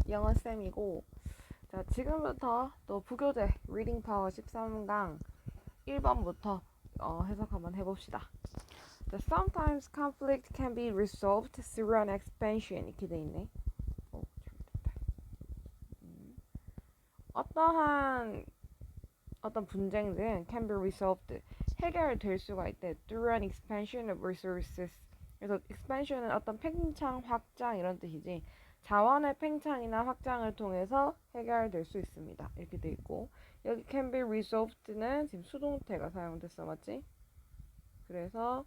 영어쌤이고, 자, 지금부터 또 부교재 리딩 파워 13강 1번부터 해석 한번 해봅시다. Sometimes conflict can be resolved through an expansion. 이렇게 돼 있네. 어떠한 어떤 분쟁들은 can be resolved 해결될 수가 있대. through an expansion of resources. 그래서 expansion은 어떤 팽창, 확장 이런 뜻이지. 자원의 팽창이나 확장을 통해서 해결될 수 있습니다. 이렇게 돼 있고 여기 can be resolved는 지금 수동태가 사용됐어, 맞지? 그래서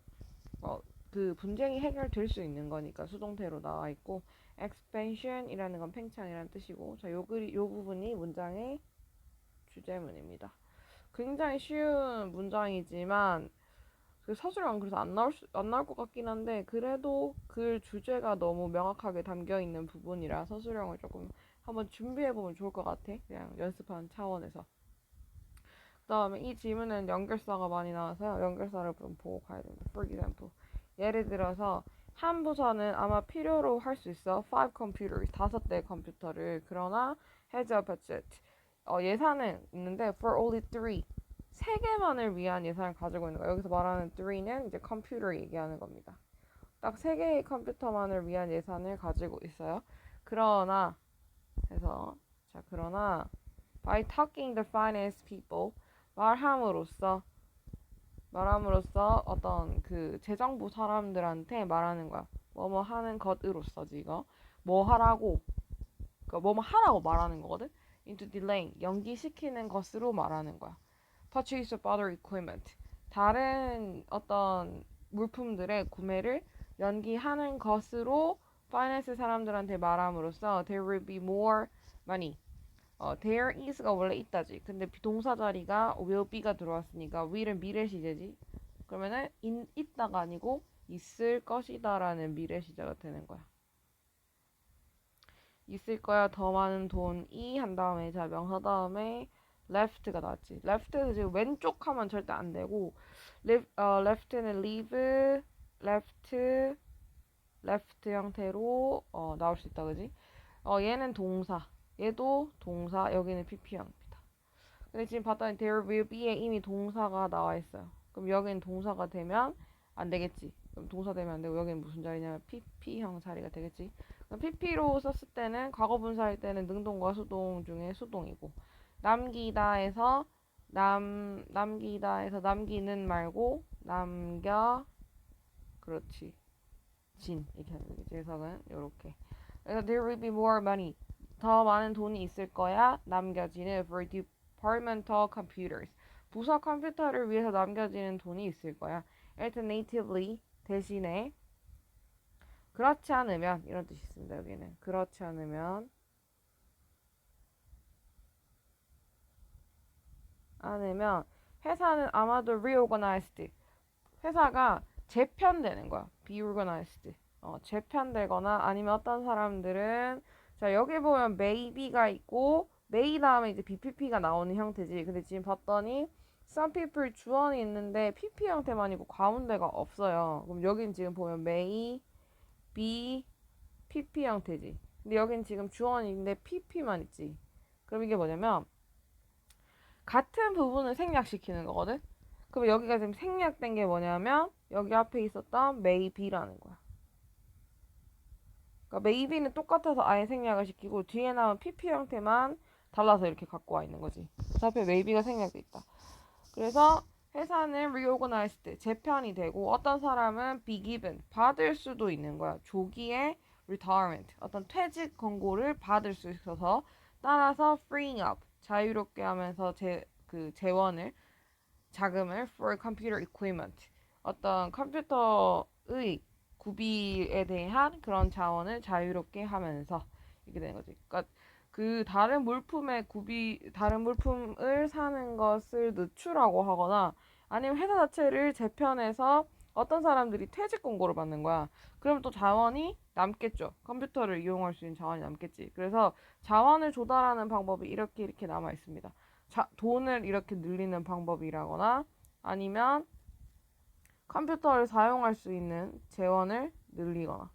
그 분쟁이 해결될 수 있는 거니까 수동태로 나와 있고 expansion이라는 건 팽창이라는 뜻이고 자, 요 부분이 문장의 주제문입니다. 굉장히 쉬운 문장이지만 그 서술형 그래서 안 나올 것 같긴 한데 그래도 그 주제가 너무 명확하게 담겨 있는 부분이라 서술형을 조금 한번 준비해 보면 좋을 것 같아. 그냥 연습하는 차원에서. 그다음에 이 질문은 연결사가 많이 나와서요. 연결사를 좀 보고 가야 됩니다. For example, 예를 들어서 한 부서는 아마 필요로 할 수 있어. 5 computers, 5대의 컴퓨터를. 그러나 has a budget. 예산은 있는데 for only 3. 3개만을 위한 예산을 가지고 있는 거예요. 여기서 말하는 3는 이제 컴퓨터 얘기하는 겁니다. 딱 3개의 컴퓨터만을 위한 예산을 가지고 있어요. 그러나 해서 그러나 by talking the finance people 말함으로써 어떤 그 재정부 사람들한테 말하는 거야. 뭐뭐 하는 것으로서지 이거. 뭐 하라고 그러니까 뭐뭐 하라고 말하는 거거든. into delaying 연기시키는 것으로 말하는 거야. purchase of other equipment 다른 어떤 물품들의 구매를 연기하는 것으로 파이낸스 사람들한테 말함으로써 there will be more money. there is가 원래 있다지. 근데 동사 자리가 will be가 들어왔으니까 will은 미래 시제지. 그러면은 있다가 아니고 있을 것이다라는 미래 시제가 되는 거야. 있을 거야 더 많은 돈이 한 다음에 자 명사 다음에 left가 나왔지. left는 지금 왼쪽 하면 절대 안 되고 left는 leave, left 형태로 나올 수 있다 그지? 얘는 동사, 얘도 동사, 여기는 pp형입니다. 근데 지금 봤더니 there will be에 이미 동사가 나와 있어요. 그럼 여기는 동사가 되면 안 되겠지. 그럼 동사 되면 안 되고 여기는 무슨 자리냐면 pp형 자리가 되겠지. 그럼 pp로 썼을 때는 과거분사일 때는 능동과 수동 중에 수동이고 남기다에서 남기다에서 남기는 말고 남겨 그렇지 진 이렇게 하는 거지. 해석은 요렇게. 그래서 there will be more money 더 많은 돈이 있을 거야 남겨지는 for departmental computers 부서 컴퓨터를 위해서 남겨지는 돈이 있을 거야. alternatively 대신에 그렇지 않으면 이런 뜻이 있습니다. 여기는 그렇지 않으면 회사는 아마도 reorganized 회사가 재편되는 거야. be organized 재편되거나 아니면 어떤 사람들은 자 여기 보면 maybe가 있고 may 다음에 이제 bpp가 나오는 형태지. 근데 지금 봤더니 some people 주어는 있는데 pp 형태만 있고 가운데가 없어요. 그럼 여긴 지금 보면 may be pp 형태지. 근데 여긴 지금 주어는 있는데 pp만 있지. 그럼 이게 뭐냐면 같은 부분을 생략시키는 거거든. 그럼 여기가 지금 생략된 게 뭐냐면 여기 앞에 있었던 maybe라는 거야. 그러니까 maybe는 똑같아서 아예 생략을 시키고 뒤에 나온 pp 형태만 달라서 이렇게 갖고 와 있는 거지. 그 앞에 maybe가 생략돼 있다. 그래서 회사는 reorganized 재편이 되고 어떤 사람은 be given 받을 수도 있는 거야. 조기에 retirement 어떤 퇴직 권고를 받을 수 있어서 따라서 freeing up 자유롭게 하면서 재원을 자금을 for computer equipment 어떤 컴퓨터의 구비에 대한 그런 자원을 자유롭게 하면서 이렇게 되는 거지. 그러니까 그 다른 물품을 사는 것을 늦추라고 하거나 아니면 회사 자체를 재편해서 어떤 사람들이 퇴직 권고를 받는 거야. 그럼 또 자원이 남겠죠. 컴퓨터를 이용할 수 있는 자원이 남겠지. 그래서 자원을 조달하는 방법이 이렇게 남아 있습니다. 돈을 이렇게 늘리는 방법이라거나 아니면 컴퓨터를 사용할 수 있는 재원을 늘리거나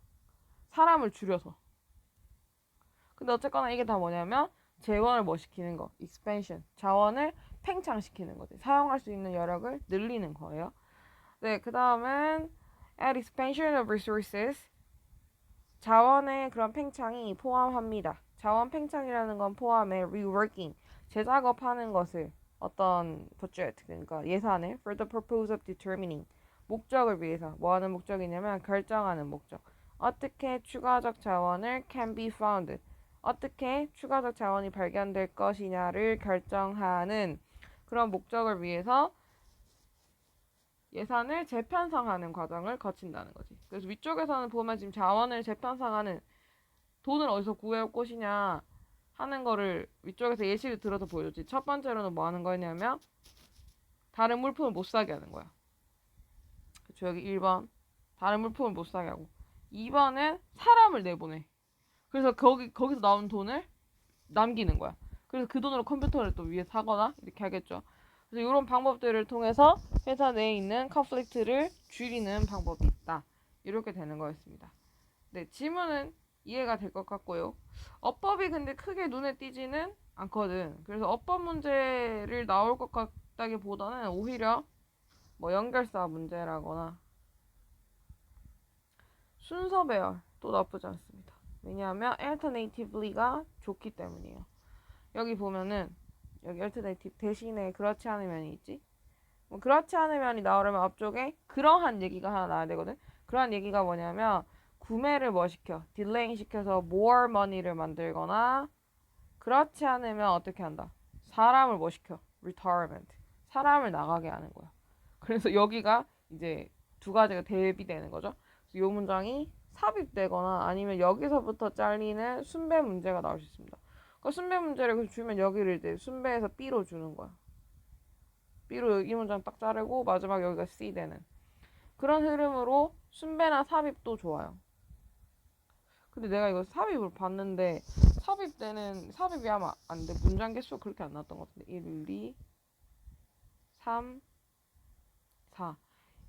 사람을 줄여서 근데 어쨌거나 이게 다 뭐냐면 재원을 뭐 시키는 거, expansion, 자원을 팽창시키는 거지. 사용할 수 있는 여력을 늘리는 거예요. 네, 그 다음은 add expansion of resources. 자원의 그런 팽창이 포함합니다. 자원 팽창이라는 건 포함해 reworking, 재작업하는 것을 어떤 budget, 그러니까 예산을 for the purpose of determining, 목적을 위해서. 뭐 하는 목적이냐면 결정하는 목적. 어떻게 추가적 자원을 can be found, 어떻게 추가적 자원이 발견될 것이냐를 결정하는 그런 목적을 위해서 예산을 재편성하는 과정을 거친다는 거지. 그래서 위쪽에서는 보면 지금 자원을 재편성하는, 돈을 어디서 구해올 것이냐 하는 거를 위쪽에서 예시를 들어서 보여줬지. 첫 번째로는 뭐 하는 거냐면 다른 물품을 못 사게 하는 거야. 그쵸, 여기 1번 다른 물품을 못 사게 하고, 2번은 사람을 내보내. 그래서 거기서 나온 돈을 남기는 거야. 그래서 그 돈으로 컴퓨터를 또 위에 사거나 이렇게 하겠죠. 그래서 이런 방법들을 통해서 회사 내에 있는 컨플릭트를 줄이는 방법이 있다. 이렇게 되는 거였습니다. 네, 지문은 이해가 될 것 같고요. 어법이 근데 크게 눈에 띄지는 않거든. 그래서 어법 문제를 나올 것 같다기보다는 오히려 뭐 연결사 문제라거나 순서 배열도 나쁘지 않습니다. 왜냐하면 alternatively가 좋기 때문이에요. 여기 보면은 여기 alternative 대신에 그렇지 않은 면이 있지. 뭐 그렇지 않은 면이 나오려면 앞쪽에 그러한 얘기가 하나 나와야 되거든. 그러한 얘기가 뭐냐면 구매를 뭐 시켜? 딜레잉 시켜서 more money를 만들거나, 그렇지 않으면 어떻게 한다? 사람을 뭐 시켜? retirement. 사람을 나가게 하는 거야. 그래서 여기가 이제 두 가지가 대비되는 거죠. 이 문장이 삽입되거나 아니면 여기서부터 잘리는 순배 문제가 나올 수 있습니다. 그 순배 문제를 주면 여기를 이제 순배에서 B로 주는 거야. B로 이 문장 딱 자르고 마지막 여기가 C 되는 그런 흐름으로 순배나 삽입도 좋아요. 근데 내가 이거 삽입을 봤는데 삽입이 아마 안 돼. 문장 개수가 그렇게 안 나왔던 것 같은데 1, 2, 3, 4.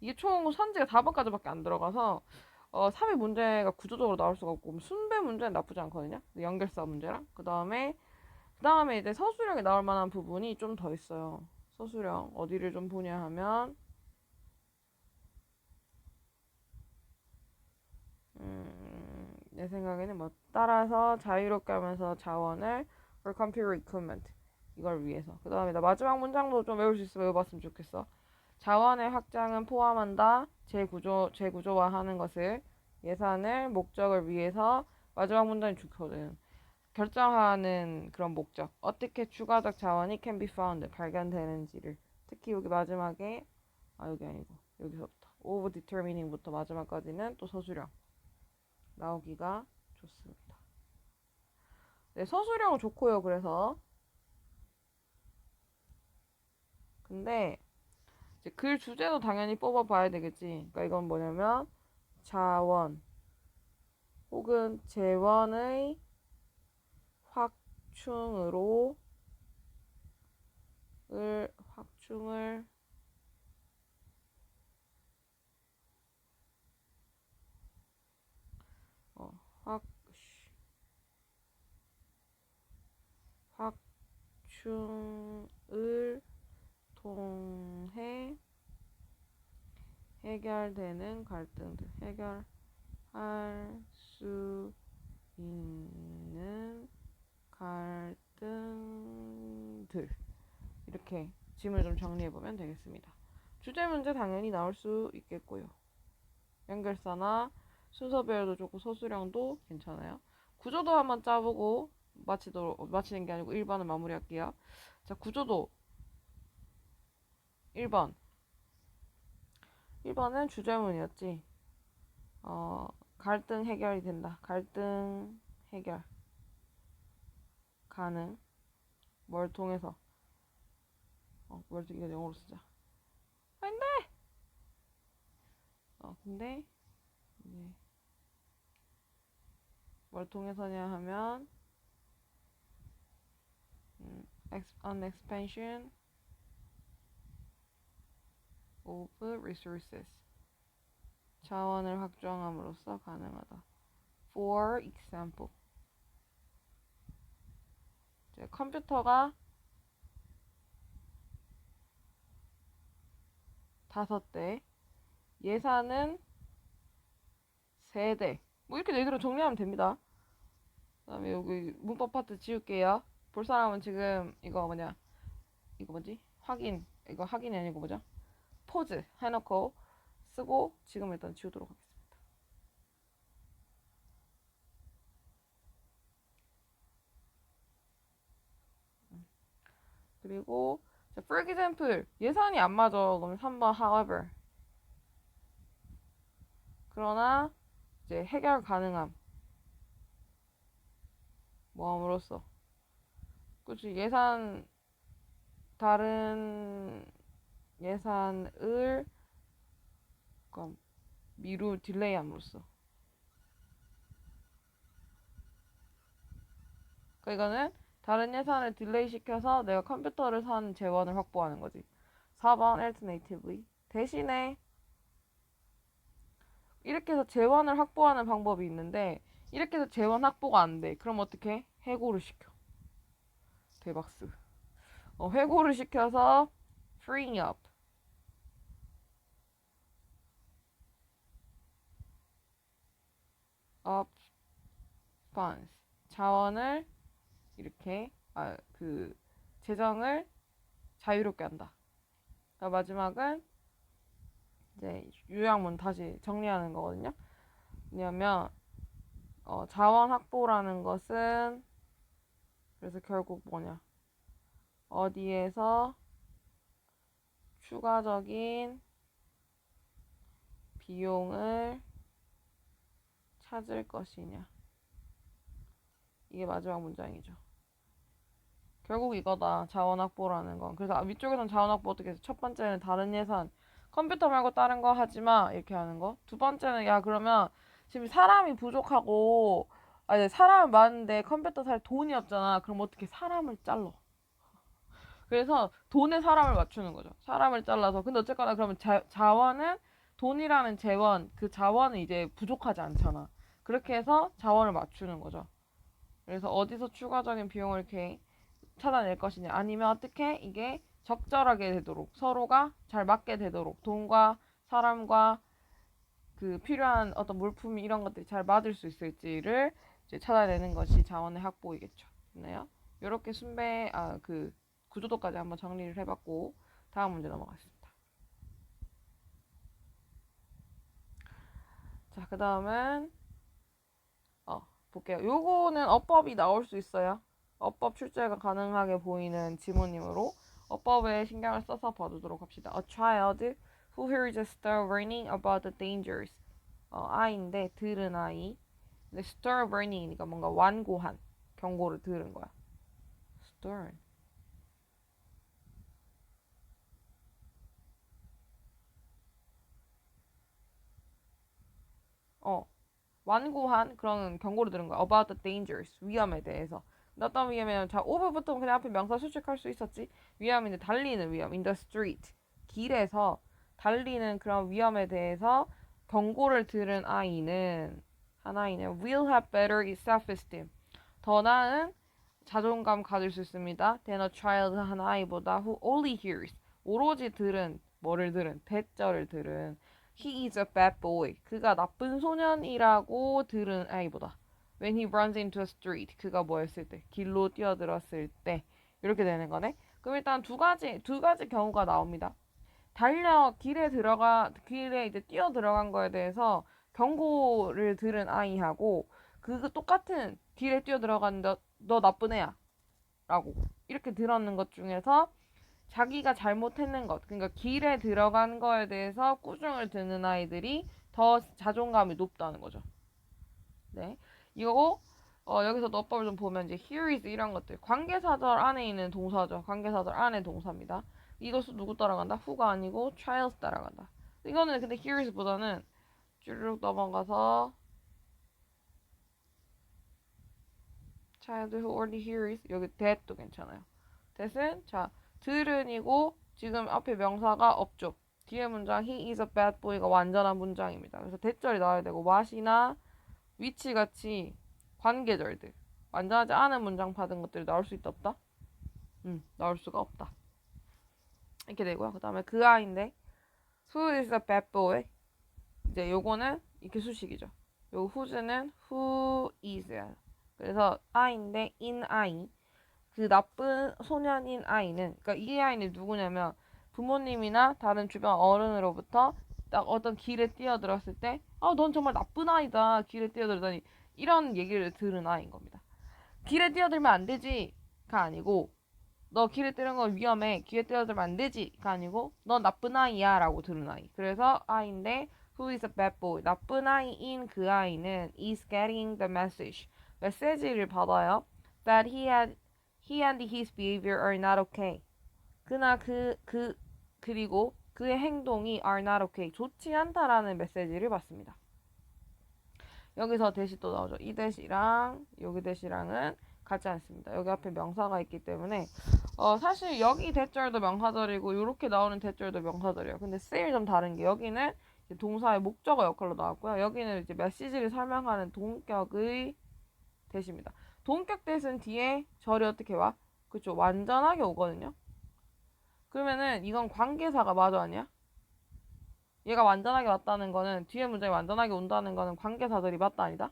이게 총 선지가 4번까지밖에 안 들어가서 삽입 문제가 구조적으로 나올 수가 없고, 순배 문제는 나쁘지 않거든요. 연결사 문제랑 그 다음에 이제 서술형에 나올 만한 부분이 좀 더 있어요. 서술형 어디를 좀 보냐 하면 내 생각에는 뭐 따라서 자유롭게 하면서 자원을 for computer equipment, 이걸 위해서. 그 다음에 나 마지막 문장도 좀 외울 수 있으면 외워봤으면 좋겠어. 자원의 확장은 포함한다. 재구조화하는 것을, 예산을 목적을 위해서. 마지막 문장이 좋거든. 결정하는 그런 목적. 어떻게 추가적 자원이 can be found, 발견되는지를. 특히 여기 마지막에, 여기 아니고 여기서부터 of determining부터 마지막까지는 또 서술형 나오기가 좋습니다. 네, 서술형은 좋고요. 그래서 근데 이제 글 주제도 당연히 뽑아봐야 되겠지. 그러니까 이건 뭐냐면 자원 혹은 재원의 확충을 어, 확 확충을 통해 해결되는 갈등들, 해결할 수 있는 갈등들. 이렇게 질문을 좀 정리해보면 되겠습니다. 주제 문제 당연히 나올 수 있겠고요. 연결사나 순서별도 좋고 서술형도 괜찮아요. 구조도 한번 짜보고 마치는 게 아니고 1번을 마무리할게요. 자, 구조도 1번. 1번은 주제문이었지. 갈등 해결이 된다. 갈등 해결 가능. 뭘 통해서? 이거 영어로 쓰자. 근데 근데 이제 뭘 통해서냐 하면 an expansion of resources. 자원을 확장함으로써 가능하다. For example. 이제 컴퓨터가 5대, 예산은 3대. 뭐 이렇게 얘들로 정리하면 됩니다. 그 다음에 여기 문법 파트 지울게요. 볼 사람은 지금 이거 뭐냐, 이거 뭐지? 이거 확인이 아니고 뭐죠? 포즈 해놓고 쓰고 지금 일단 지우도록 하겠습니다. 그리고 자, for example 예산이 안 맞아. 그럼 3번 however. 그러나 이제 해결 가능함. 뭐함으로써. 그치, 다른 예산을 그러니까 딜레이함으로써. 그러니까 이거는 다른 예산을 딜레이 시켜서 내가 컴퓨터를 산 재원을 확보하는 거지. 4번 alternatively. 대신에 이렇게 해서 재원을 확보하는 방법이 있는데 이렇게 해서 재원 확보가 안 돼. 그럼 어떻게? 해고를 시켜. 대박스. 해고를 시켜서 freeing up. up funds. 자원을 이렇게 재정을 자유롭게 한다. 그러니까 마지막은 이제 요약문 다시 정리하는 거거든요. 왜냐면 자원 확보라는 것은 그래서 결국 뭐냐, 어디에서 추가적인 비용을 찾을 것이냐, 이게 마지막 문장이죠. 결국 이거다, 자원 확보라는 건. 그래서 위쪽에서는 자원 확보 어떻게 해서 첫 번째는 다른 예산, 컴퓨터 말고 다른 거 하지마 이렇게 하는 거. 두 번째는 야 그러면 지금 사람이 부족하고 아니 사람은 많은데 컴퓨터 살 돈이 없잖아. 그럼 어떻게 사람을 잘라. 그래서 돈에 사람을 맞추는 거죠. 사람을 잘라서. 근데 어쨌거나 그러면 자원은 돈이라는 재원, 그 자원은 이제 부족하지 않잖아. 그렇게 해서 자원을 맞추는 거죠. 그래서 어디서 추가적인 비용을 이렇게 찾아낼 것이냐, 아니면 어떻게 이게 적절하게 되도록 서로가 잘 맞게 되도록 돈과 사람과 그 필요한 어떤 물품이 이런 것들이 잘 맞을 수 있을지를 이제 찾아내는 것이 자원의 확보이겠죠. 됐나요? 이렇게 그 구조도까지 한번 정리를 해봤고 다음 문제 넘어가겠습니다. 자, 그 다음은 볼게요. 요거는 어법이 나올 수 있어요. 어법 출제가 가능하게 보이는 지문이므로 어법에 신경을 써서 봐두도록 합시다. A child who hears a star warning about the dangers. 아이인데 들은 아이. 근데 star warning이니까 뭔가 완고한 경고를 들은 거야. stern. 완고한 그런 경고를 들은 거야. About the dangers. 위험에 대해서. 어떤 위험이냐면 자, over부터 그냥 앞에 명사 수식할 수 있었지. 위험인데 달리는 위험. In the street. 길에서 달리는 그런 위험에 대해서 경고를 들은 한 아이는 will have better self-esteem. 더 나은 자존감 가질 수 있습니다. than a child, 한 아이보다 who only hears. 오로지 들은, 뭐를 들은, 대절을 들은 he is a bad boy. 그가 나쁜 소년이라고 들은 아이보다. When he runs into a street. 그가 뭐 했을 때? 길로 뛰어들었을 때. 이렇게 되는 거네. 그럼 일단 두 가지 경우가 나옵니다. 길에 이제 뛰어 들어간 거에 대해서 경고를 들은 아이하고 그 똑같은 길에 뛰어 들어갔는데 너 나쁜 애야. 라고. 이렇게 들었는 것 중에서 자기가 잘못했는 것, 그러니까 길에 들어간 거에 대해서 꾸중을 드는 아이들이 더 자존감이 높다는 거죠. 네, 이거 여기서 어법을 좀 보면 이제 here is 이런 것들 관계사절 안에 있는 동사죠. 관계사절 안에 동사입니다. 이것은 누구 따라간다? who가 아니고 child 따라간다. 이거는 근데 here is보다는 쭉 넘어가서 child who already hears 여기 that도 괜찮아요. that은 자 들은이고 지금 앞에 명사가 없죠. 뒤에 문장 he is a bad boy가 완전한 문장입니다. 그래서 대절이 나와야 되고 what이나 which 같이 관계절들 완전하지 않은 문장 받은 것들이 나올 수 있다 없다? 나올 수가 없다. 이렇게 되고요. 그 다음에 그 아이인데 who is a bad boy? 이제 요거는 이렇게 수식이죠. 요 who's는 who is. 그래서 아이인데 in 아이. 그 나쁜 소년인 아이는, 그러니까 이 아이는 누구냐면 부모님이나 다른 주변 어른으로부터 딱 어떤 길에 뛰어들었을 때, 넌 정말 나쁜 아이다. 길에 뛰어들다니. 이런 얘기를 들은 아이인 겁니다. 길에 뛰어들면 안 되지가 아니고, 너 길에 뛰는 건 위험해. 길에 뛰어들면 안 되지가 아니고, 넌 나쁜 아이야 라고 들은 아이. 그래서 아이인데 who is a bad boy? 나쁜 아이인 그 아이는 is getting the message. 메시지를 받아요. that he and his behavior are not okay. 그나 그리고 그의 행동이 are not okay. 좋지 않다라는 메시지를 받습니다. 여기서 대시 또 나오죠. 이 대시랑 여기 대시랑은 같지 않습니다. 여기 앞에 명사가 있기 때문에 사실 여기 대절도 명사절이고 이렇게 나오는 대절도 명사절이에요. 근데 쌤이 좀 다른 게 여기는 이제 동사의 목적어 역할로 나왔고요. 여기는 이제 메시지를 설명하는 동격의 대시입니다. 동격 대신 뒤에 절이 어떻게 와? 그쵸, 완전하게 오거든요. 그러면은 이건 관계사가 맞아 아니야? 얘가 완전하게 왔다는 거는 뒤에 문장이 완전하게 온다는 거는 관계사들이 맞다 아니다?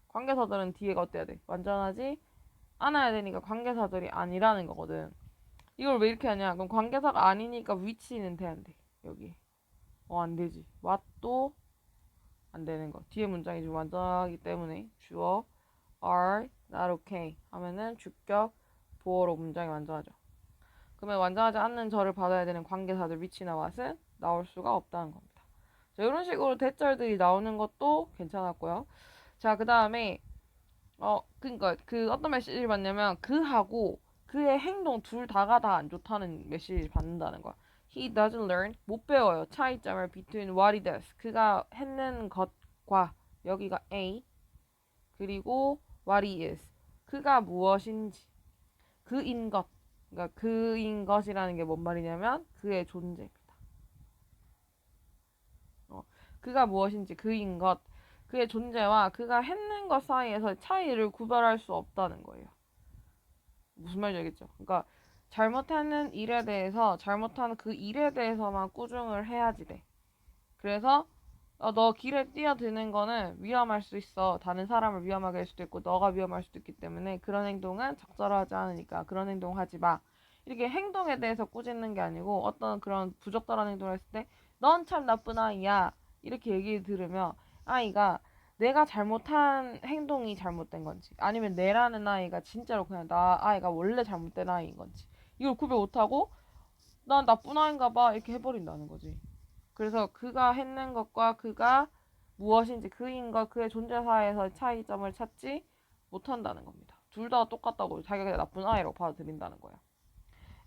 관계사들은 뒤에가 어때야 돼? 완전하지 않아야 되니까 관계사들이 아니라는 거거든. 이걸 왜 이렇게 하냐? 그럼 관계사가 아니니까 위치는 돼야 돼. 여기. 안 되지. what도 안 되는 거. 뒤에 문장이 좀 완전하기 때문에 주어 are not okay 하면은 주격 보어로 문장이 완전하죠. 그러면 완전하지 않는 절을 받아야 되는 관계사들 위치나 what은 나올 수가 없다는 겁니다. 자, 이런 식으로 대절들이 나오는 것도 괜찮았고요. 자, 그 다음에 그러니까 그 어떤 메시지를 받냐면 그하고 그의 행동 둘 다가 다 안 좋다는 메시지를 받는다는 거야. He doesn't learn. 못 배워요. 차이점을 between what he does. 그가 했는 것과 여기가 A 그리고 what he is. 그가 무엇인지. 그인 것. 그러니까 그인 것이라는 게 뭔 말이냐면 그의 존재입니다. 그가 무엇인지 그인 것. 그의 존재와 그가 했는 것 사이에서 차이를 구별할 수 없다는 거예요. 무슨 말인지 알겠죠? 그러니까 잘못하는 일에 대해서 잘못한 그 일에 대해서만 꾸중을 해야지 돼. 그래서 너 길에 뛰어드는 거는 위험할 수 있어. 다른 사람을 위험하게 할 수도 있고 너가 위험할 수도 있기 때문에 그런 행동은 적절하지 않으니까 그런 행동 하지 마. 이렇게 행동에 대해서 꾸짖는 게 아니고 어떤 그런 부적절한 행동을 했을 때 넌 참 나쁜 아이야. 이렇게 얘기를 들으면 아이가 내가 잘못한 행동이 잘못된 건지 아니면 내라는 아이가 진짜로 그냥 나 아이가 원래 잘못된 아이인 건지 이걸 구별 못하고 난 나쁜 아이인가 봐 이렇게 해버린다는 거지. 그래서 그가 했는 것과 그가 무엇인지 그인 것 그의 존재사에서 차이점을 찾지 못한다는 겁니다. 둘 다 똑같다고 자기가 나쁜 아이라고 받아들인다는 거야.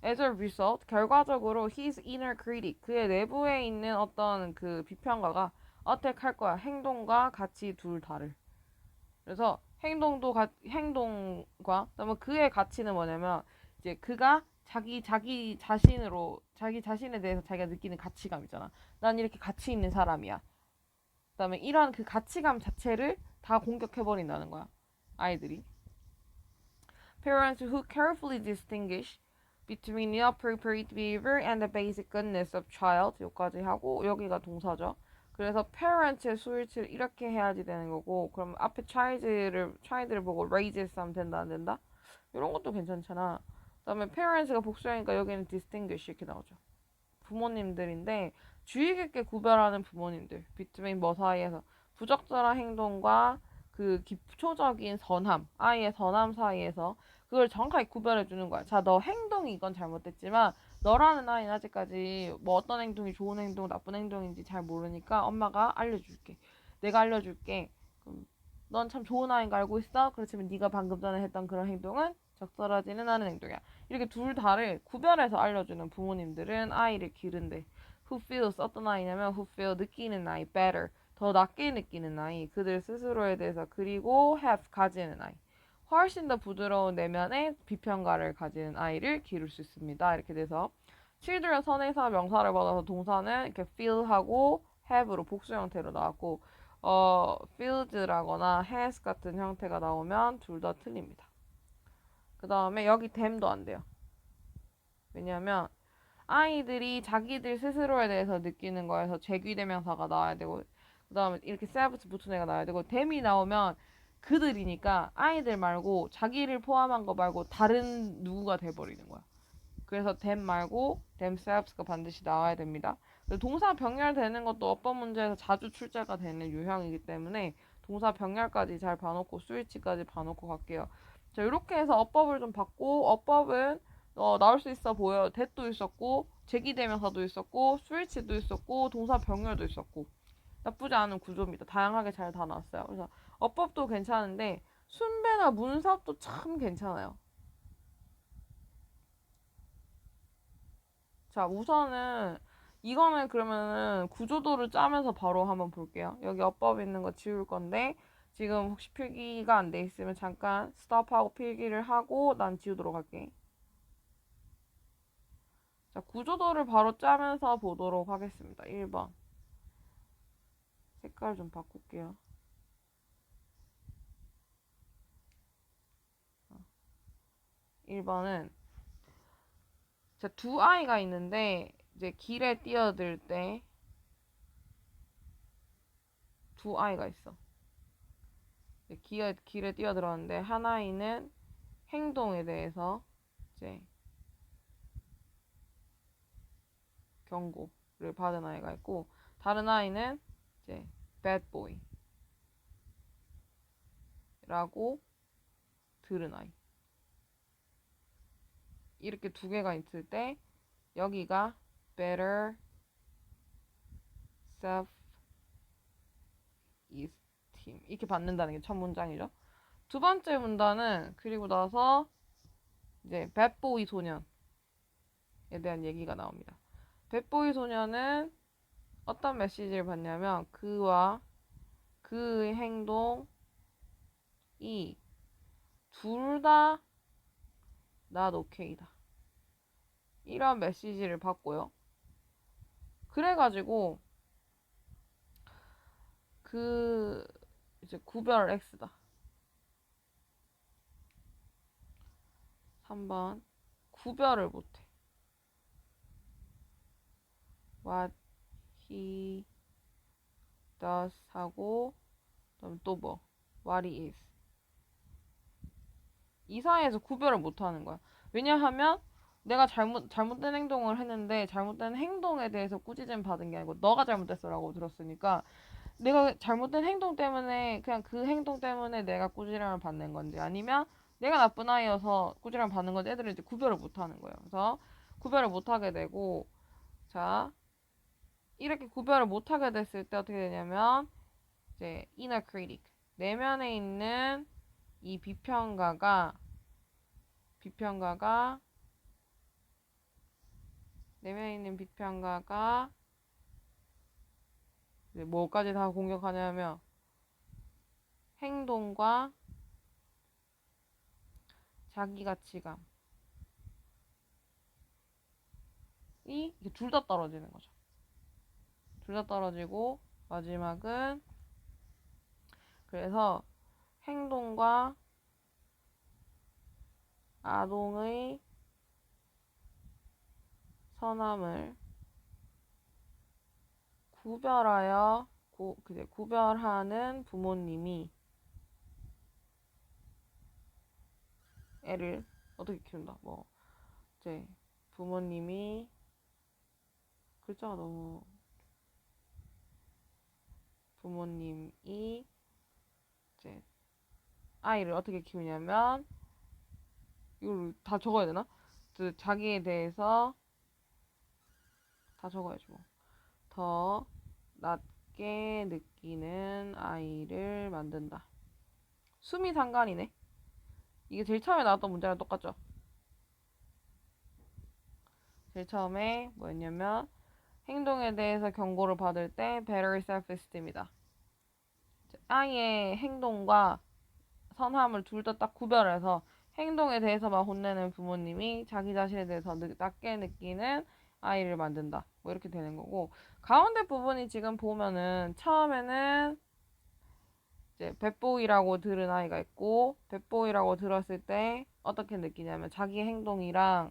As a result, 결과적으로 his inner critic, 그의 내부에 있는 어떤 그 비평가가 attack 할 거야. 행동과 가치 둘 다를. 그래서 행동과 그다음에 그의 가치는 뭐냐면 이제 그가 자기 자신에 대해서 자기가 느끼는 가치감 있잖아. 난 이렇게 가치 있는 사람이야. 그다음에 이런 그 가치감 자체를 다 공격해 버린다는 거야. 아이들이. Parents who carefully distinguish between the appropriate behavior and the basic goodness of child 여기까지 하고 여기가 동사죠. 그래서 parents의 수일치를 이렇게 해야지 되는 거고 그럼 앞에 child를 보고 raises 하면 된다 안 된다? 이런 것도 괜찮잖아. 그다음에 parents가 복수하니까 여기는 distinguish 이렇게 나오죠. 부모님들인데 주의 깊게 구별하는 부모님들 between 뭐 사이에서 부적절한 행동과 그 기초적인 선함 아이의 선함 사이에서 그걸 정확하게 구별해 주는 거야. 자, 너 행동이 이건 잘못됐지만 너라는 아이는 아직까지 뭐 어떤 행동이 좋은 행동, 나쁜 행동인지 잘 모르니까 엄마가 알려줄게. 내가 알려줄게. 그럼 넌 참 좋은 아이인 거 알고 있어? 그렇지만 네가 방금 전에 했던 그런 행동은 적절하지는 않은 행동이야. 이렇게 둘 다를 구별해서 알려주는 부모님들은 아이를 기른대. Who feels 어떤 아이냐면 who feel 느끼는 아이, better 더 낫게 느끼는 아이, 그들 스스로에 대해서 그리고 have 가지는 아이. 훨씬 더 부드러운 내면의 비평가를 가지는 아이를 기를 수 있습니다. 이렇게 돼서 children 선에서 명사를 받아서 동사는 이렇게 feel하고 have로 복수 형태로 나왔고 feeled라거나 has 같은 형태가 나오면 둘 다 틀립니다. 그 다음에 여기 them도 안 돼요. 왜냐면 아이들이 자기들 스스로에 대해서 느끼는 거에서 제귀대명사가 나와야 되고 그 다음에 이렇게 selves 붙은 애가 나와야 되고 them이 나오면 그들이니까 아이들 말고 자기를 포함한 거 말고 다른 누구가 돼버리는 거야. 그래서 them 말고 themselves가 반드시 나와야 됩니다. 동사 병렬되는 것도 어법 문제에서 자주 출제가 되는 유형이기 때문에 동사 병렬까지 잘 봐놓고 스위치까지 봐놓고 갈게요. 자, 이렇게 해서 어법을 좀 봤고 어법은 나올 수 있어 보여. that도 있었고 제기대명사도 있었고 스위치도 있었고 동사 병렬도 있었고 나쁘지 않은 구조입니다. 다양하게 잘 다 나왔어요. 그래서 어법도 괜찮은데 순배나 문사도 참 괜찮아요. 자, 우선은 이거는 그러면은 구조도를 짜면서 바로 한번 볼게요. 여기 어법 있는 거 지울 건데 지금 혹시 필기가 안 돼 있으면 잠깐 스톱하고 필기를 하고 난 지우도록 할게. 자, 구조도를 바로 짜면서 보도록 하겠습니다. 1번. 색깔 좀 바꿀게요. 1번은 자, 두 아이가 있는데 이제 길에 뛰어들 때 두 아이가 있어. 길에 뛰어들었는데 한 아이는 행동에 대해서 이제 경고를 받은 아이가 있고 다른 아이는 이제 bad boy라고 들은 아이. 이렇게 두 개가 있을 때 여기가 better self esteem 이렇게 받는다는 게 첫 문장이죠. 두 번째 문단은 그리고 나서 이제 bad boy 소년에 대한 얘기가 나옵니다. bad boy 소년은 어떤 메시지를 받냐면 그와 그의 행동이 둘 다 not okay다. 이런 메시지를 받고요. 그래가지고 그 이제 구별 X다. 3번 구별을 못해. What he does 하고 그다음 또 뭐 What he is 이 사이에서 구별을 못하는 거야. 왜냐하면 내가 잘못된 행동을 했는데 잘못된 행동에 대해서 꾸짖음 받은 게 아니고 너가 잘못됐어라고 들었으니까 내가 잘못된 행동 때문에 그냥 그 행동 때문에 내가 꾸지람을 받는 건지 아니면 내가 나쁜 아이여서 꾸지람 받는 건지 애들은 이제 구별을 못 하는 거예요. 그래서 구별을 못 하게 되고 자 이렇게 구별을 못 하게 됐을 때 어떻게 되냐면 이제 inner critic 내면에 있는 이 비평가가 내면에 있는 비평가가 이제 뭐까지 다 공격하냐면 행동과 자기 가치감이 둘 다 떨어지는 거죠. 둘 다 떨어지고 마지막은 그래서 행동과 아동의 선함을 구별하는 부모님이 애를 어떻게 키운다. 뭐 이제 부모님이 글자가 너무 부모님이 이제 아이를 어떻게 키우냐면 이걸 다 적어야 되나? 자기에 대해서 다 적어야지 뭐. 더 낮게 느끼는 아이를 만든다. 숨이 상관이네. 이게 제일 처음에 나왔던 문제랑 똑같죠? 제일 처음에 뭐였냐면 행동에 대해서 경고를 받을 때 better self-esteem이다. 아이의 행동과 선함을 둘 다 딱 구별해서 행동에 대해서만 혼내는 부모님이 자기 자신에 대해서 낮게 느끼는 아이를 만든다. 뭐 이렇게 되는 거고 가운데 부분이 지금 보면은 처음에는 이제 배보이라고 들은 아이가 있고 배보이라고 들었을 때 어떻게 느끼냐면 자기 행동이랑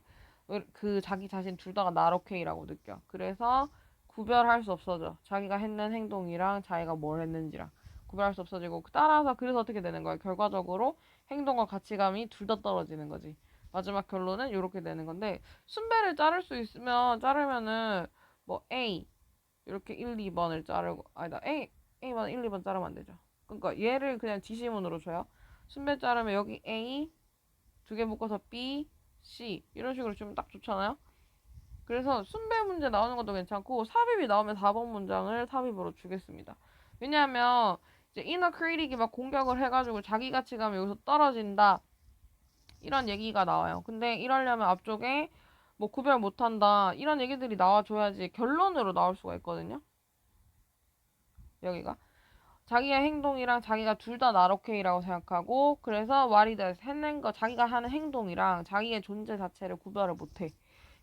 그 자기 자신 둘 다가 not okay라고 느껴. 그래서 구별할 수 없어져. 자기가 했는 행동이랑 자기가 뭘 했는지랑 구별할 수 없어지고 따라서 그래서 어떻게 되는 거야? 결과적으로 행동과 가치감이 둘 다 떨어지는 거지. 마지막 결론은 이렇게 되는 건데 순배를 자를 수 있으면 자르면은 뭐 A 이렇게 1, 2번을 자르고 아니다 A번 1, 2번 자르면 안 되죠. 그러니까 얘를 그냥 지시문으로 줘요. 순배 자르면 여기 A 두 개 묶어서 B, C 이런 식으로 주면 딱 좋잖아요. 그래서 순배 문제 나오는 것도 괜찮고 삽입이 나오면 4번 문장을 삽입으로 주겠습니다. 왜냐하면 이제 이너 크리틱이 막 공격을 해가지고 자기 가치감이 여기서 떨어진다 이런 얘기가 나와요. 근데 이러려면 앞쪽에 뭐 구별 못한다 이런 얘기들이 나와줘야지 결론으로 나올 수가 있거든요. 여기가 자기의 행동이랑 자기가 둘 다 not okay라고 생각하고 그래서 what he does 했는 거 자기가 하는 행동이랑 자기의 존재 자체를 구별을 못해.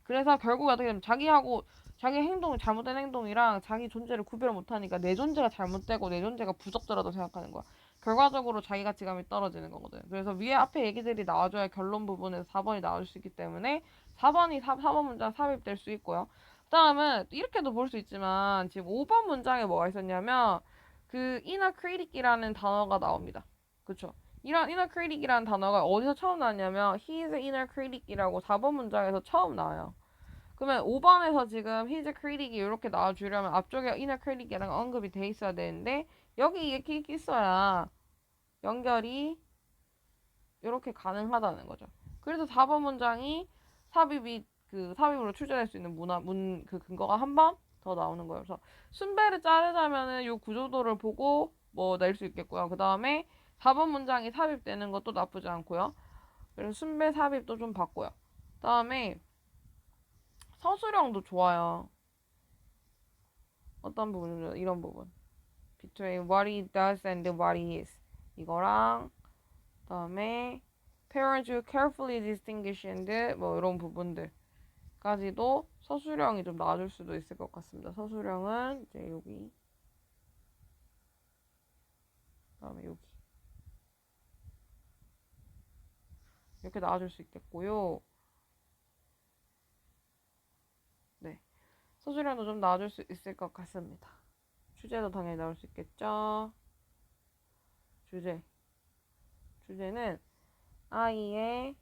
그래서 결국에 어떻게 되면 자기하고 자기 행동이 잘못된 행동이랑 자기 존재를 구별 못하니까 내 존재가 잘못되고 내 존재가 부적절하다고 생각하는 거야. 결과적으로 자기 가치감이 떨어지는 거거든. 그래서 위에 앞에 얘기들이 나와줘야 결론 부분에서 4번이 나올 수 있기 때문에 4번 문장 삽입될 수 있고요. 그 다음은 이렇게도 볼 수 있지만 지금 5번 문장에 뭐가 있었냐면 그 inner critic이라는 단어가 나옵니다. 그쵸? 이런 inner critic이라는 단어가 어디서 처음 나왔냐면 he is an inner critic이라고 4번 문장에서 처음 나와요. 그러면 5번에서 지금 his critic이 이렇게 나와주려면 앞쪽에 inner critic이랑 언급이 돼 있어야 되는데 여기 이게 있어야 연결이 이렇게 가능하다는 거죠. 그래서 4번 문장이 삽입으로 출제될 수 있는 그 근거가 한 번 더 나오는 거예요. 그래서 순배를 자르자면은 이 구조도를 보고 뭐 낼 수 있겠고요. 그 다음에 4번 문장이 삽입되는 것도 나쁘지 않고요. 그래서 순배 삽입도 좀 봤고요. 그 다음에 서술형도 좋아요. 어떤 부분이죠? 이런 부분. Between what he does and what he is. 이거랑 그다음에 parents who carefully distinguish and 뭐 이런 부분들까지도 서술형이 좀 나와줄 수도 있을 것 같습니다. 서술형은 이제 여기 그다음에 여기 이렇게 나와줄 수 있겠고요. 네, 서술형도 좀 나와줄 수 있을 것 같습니다. 주제도 당연히 나올 수 있겠죠. 주제는 아이의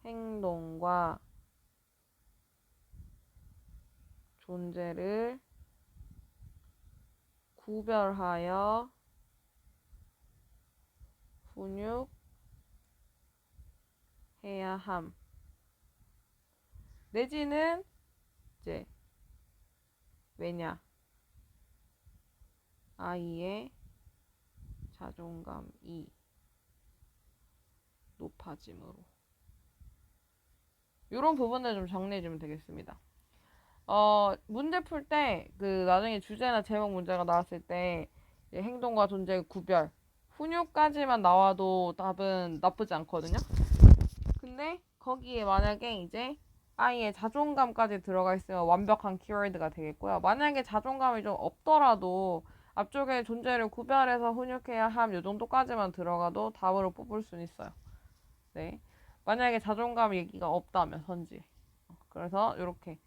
행동과 존재를 구별하여 훈육해야 함. 내지는 이제 왜냐? 아이의 자존감이 높아짐으로. 이런 부분을 좀 정리해주면 되겠습니다. 문제 풀 때, 나중에 주제나 제목 문제가 나왔을 때, 행동과 존재의 구별, 훈육까지만 나와도 답은 나쁘지 않거든요? 근데, 거기에 만약에 이제, 아이의 자존감까지 들어가 있으면 완벽한 키워드가 되겠고요. 만약에 자존감이 좀 없더라도, 앞쪽에 존재를 구별해서 훈육해야 함, 요 정도까지만 들어가도 답으로 뽑을 수는 있어요. 네. 만약에 자존감 얘기가 없다면, 선지. 그래서, 요렇게.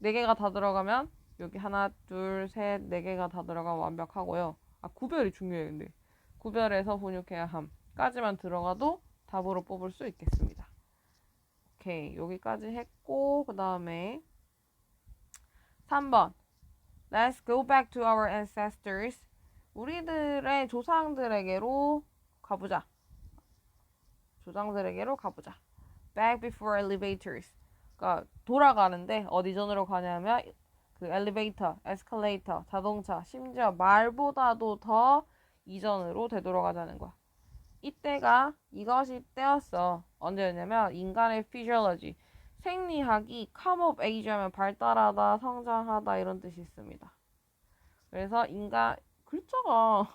4개가 다 들어가면 여기 하나, 둘, 셋, 4개가 다 들어가면 완벽하고요. 구별이 중요해요, 근데. 구별해서 훈육해야 함까지만 들어가도 답으로 뽑을 수 있겠습니다. 오케이, 여기까지 했고 그 다음에 3번 Let's go back to our ancestors. 우리들의 조상들에게로 가보자. Back before elevators. 그러니까 돌아가는데 어디 전으로 가냐면 그 엘리베이터, 에스컬레이터, 자동차, 심지어 말보다도 더 이전으로 되돌아가자는 거야. 이것이 때였어. 언제였냐면 인간의 physiology, 생리학이 come of age 하면 발달하다, 성장하다 이런 뜻이 있습니다. 그래서 인간 글자가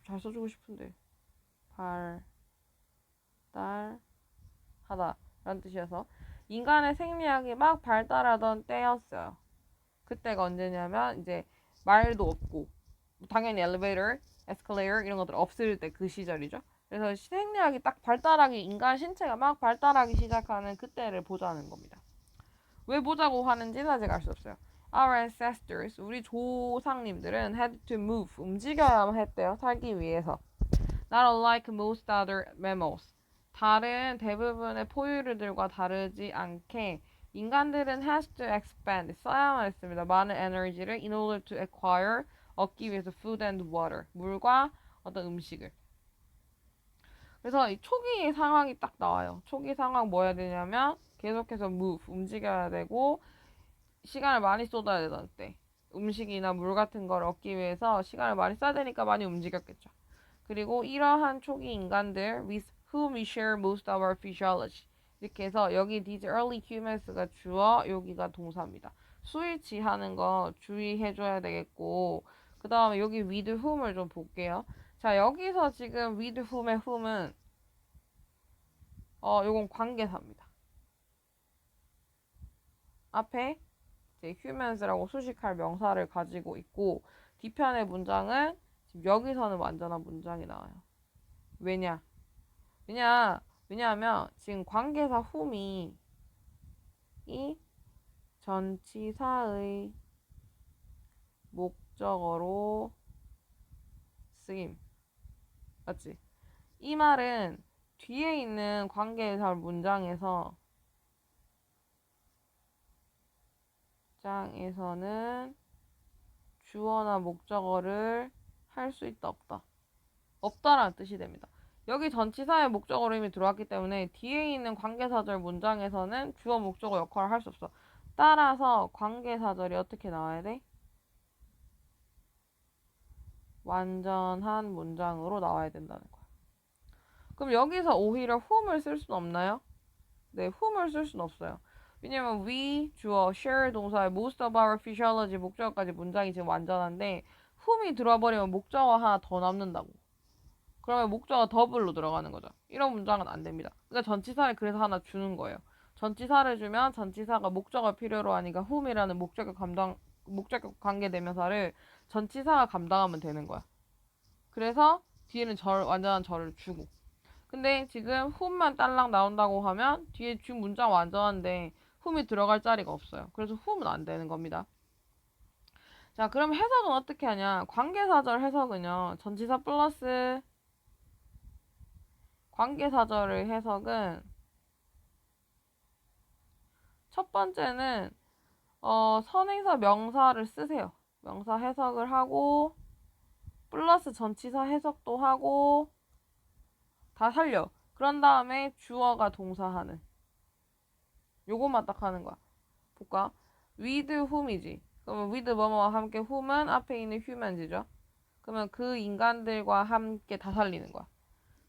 잘 써주고 싶은데 발달하다 라는 뜻이어서 인간의 생리학이 막 발달하던 때였어요. 그때가 언제냐면 이제 말도 없고 당연히 엘리베이터, 에스컬레이터 이런 것들 없을 때 그 시절이죠. 그래서 생리학이 딱 발달하기 인간 신체가 막 발달하기 시작하는 그때를 보자는 겁니다. 왜 보자고 하는지는 아직 알 수 없어요. Our ancestors, 우리 조상님들은 had to move, 움직여야만 했대요. 살기 위해서. Not unlike most other mammals. 다른 대부분의 포유류들과 다르지 않게 인간들은 has to expend, 써야만 했습니다. 많은 에너지를 in order to acquire, 얻기 위해서 food and water, 물과 어떤 음식을. 그래서 이 초기 상황이 딱 나와요. 초기 상황 뭐 해야 되냐면 계속해서 move, 움직여야 되고 시간을 많이 쏟아야 되던 때. 음식이나 물 같은 걸 얻기 위해서 시간을 많이 써야 되니까 많이 움직였겠죠. 그리고 이러한 초기 인간들 with whom we share most of our physiology 이렇게 해서 여기 these early humans가 주어 여기가 동사입니다. 수일치 하는 거 주의해줘야 되겠고 그 다음에 여기 with whom을 좀 볼게요. 자 여기서 지금 with whom의 whom은 요건 관계사입니다. 앞에 이제 humans라고 수식할 명사를 가지고 있고 뒤편의 문장은 지금 여기서는 완전한 문장이 나와요. 왜냐하면 지금 관계사 whom이 이 전치사의 목적어로 쓰임. 맞지? 이 말은 뒤에 있는 관계사 문장에서는 주어나 목적어를 할 수 있다 없다. 없다라는 뜻이 됩니다. 여기 전치사의 목적어로 이미 들어왔기 때문에 뒤에 있는 관계사절 문장에서는 주어 목적어 역할을 할 수 없어. 따라서 관계사절이 어떻게 나와야 돼? 완전한 문장으로 나와야 된다는 거야. 그럼 여기서 오히려 whom을 쓸 수는 없나요? 네, whom을 쓸 수는 없어요. 왜냐면 we, 주어, share 동사의 most of our physiology 목적어까지 문장이 지금 완전한데 whom이 들어와 버리면 목적어 하나 더 남는다고. 그러면 목적어 더블로 들어가는 거죠. 이런 문장은 안 됩니다. 그러니까 전치사를 그래서 하나 주는 거예요. 전치사를 주면 전치사가 목적어 필요로 하니까 whom이라는 목적격 관계 대명사를 전치사가 감당하면 되는 거야. 그래서 뒤에는 완전한 절을 주고. 근데 지금 whom만 딸랑 나온다고 하면 뒤에 지금 문장 완전한데 whom이 들어갈 자리가 없어요. 그래서 whom은 안 되는 겁니다. 자, 그럼 해석은 어떻게 하냐? 관계사절 해석은요. 전치사 플러스 관계사절의 해석은 첫 번째는 선행사 명사를 쓰세요. 명사 해석을 하고 플러스 전치사 해석도 하고 다 살려. 그런 다음에 주어가 동사하는 요것만 딱 하는 거야. 볼까? with whom이지. 그러면 with 뭐뭐와 함께 whom은 앞에 있는 humans죠. 그러면 그 인간들과 함께 다 살리는 거야.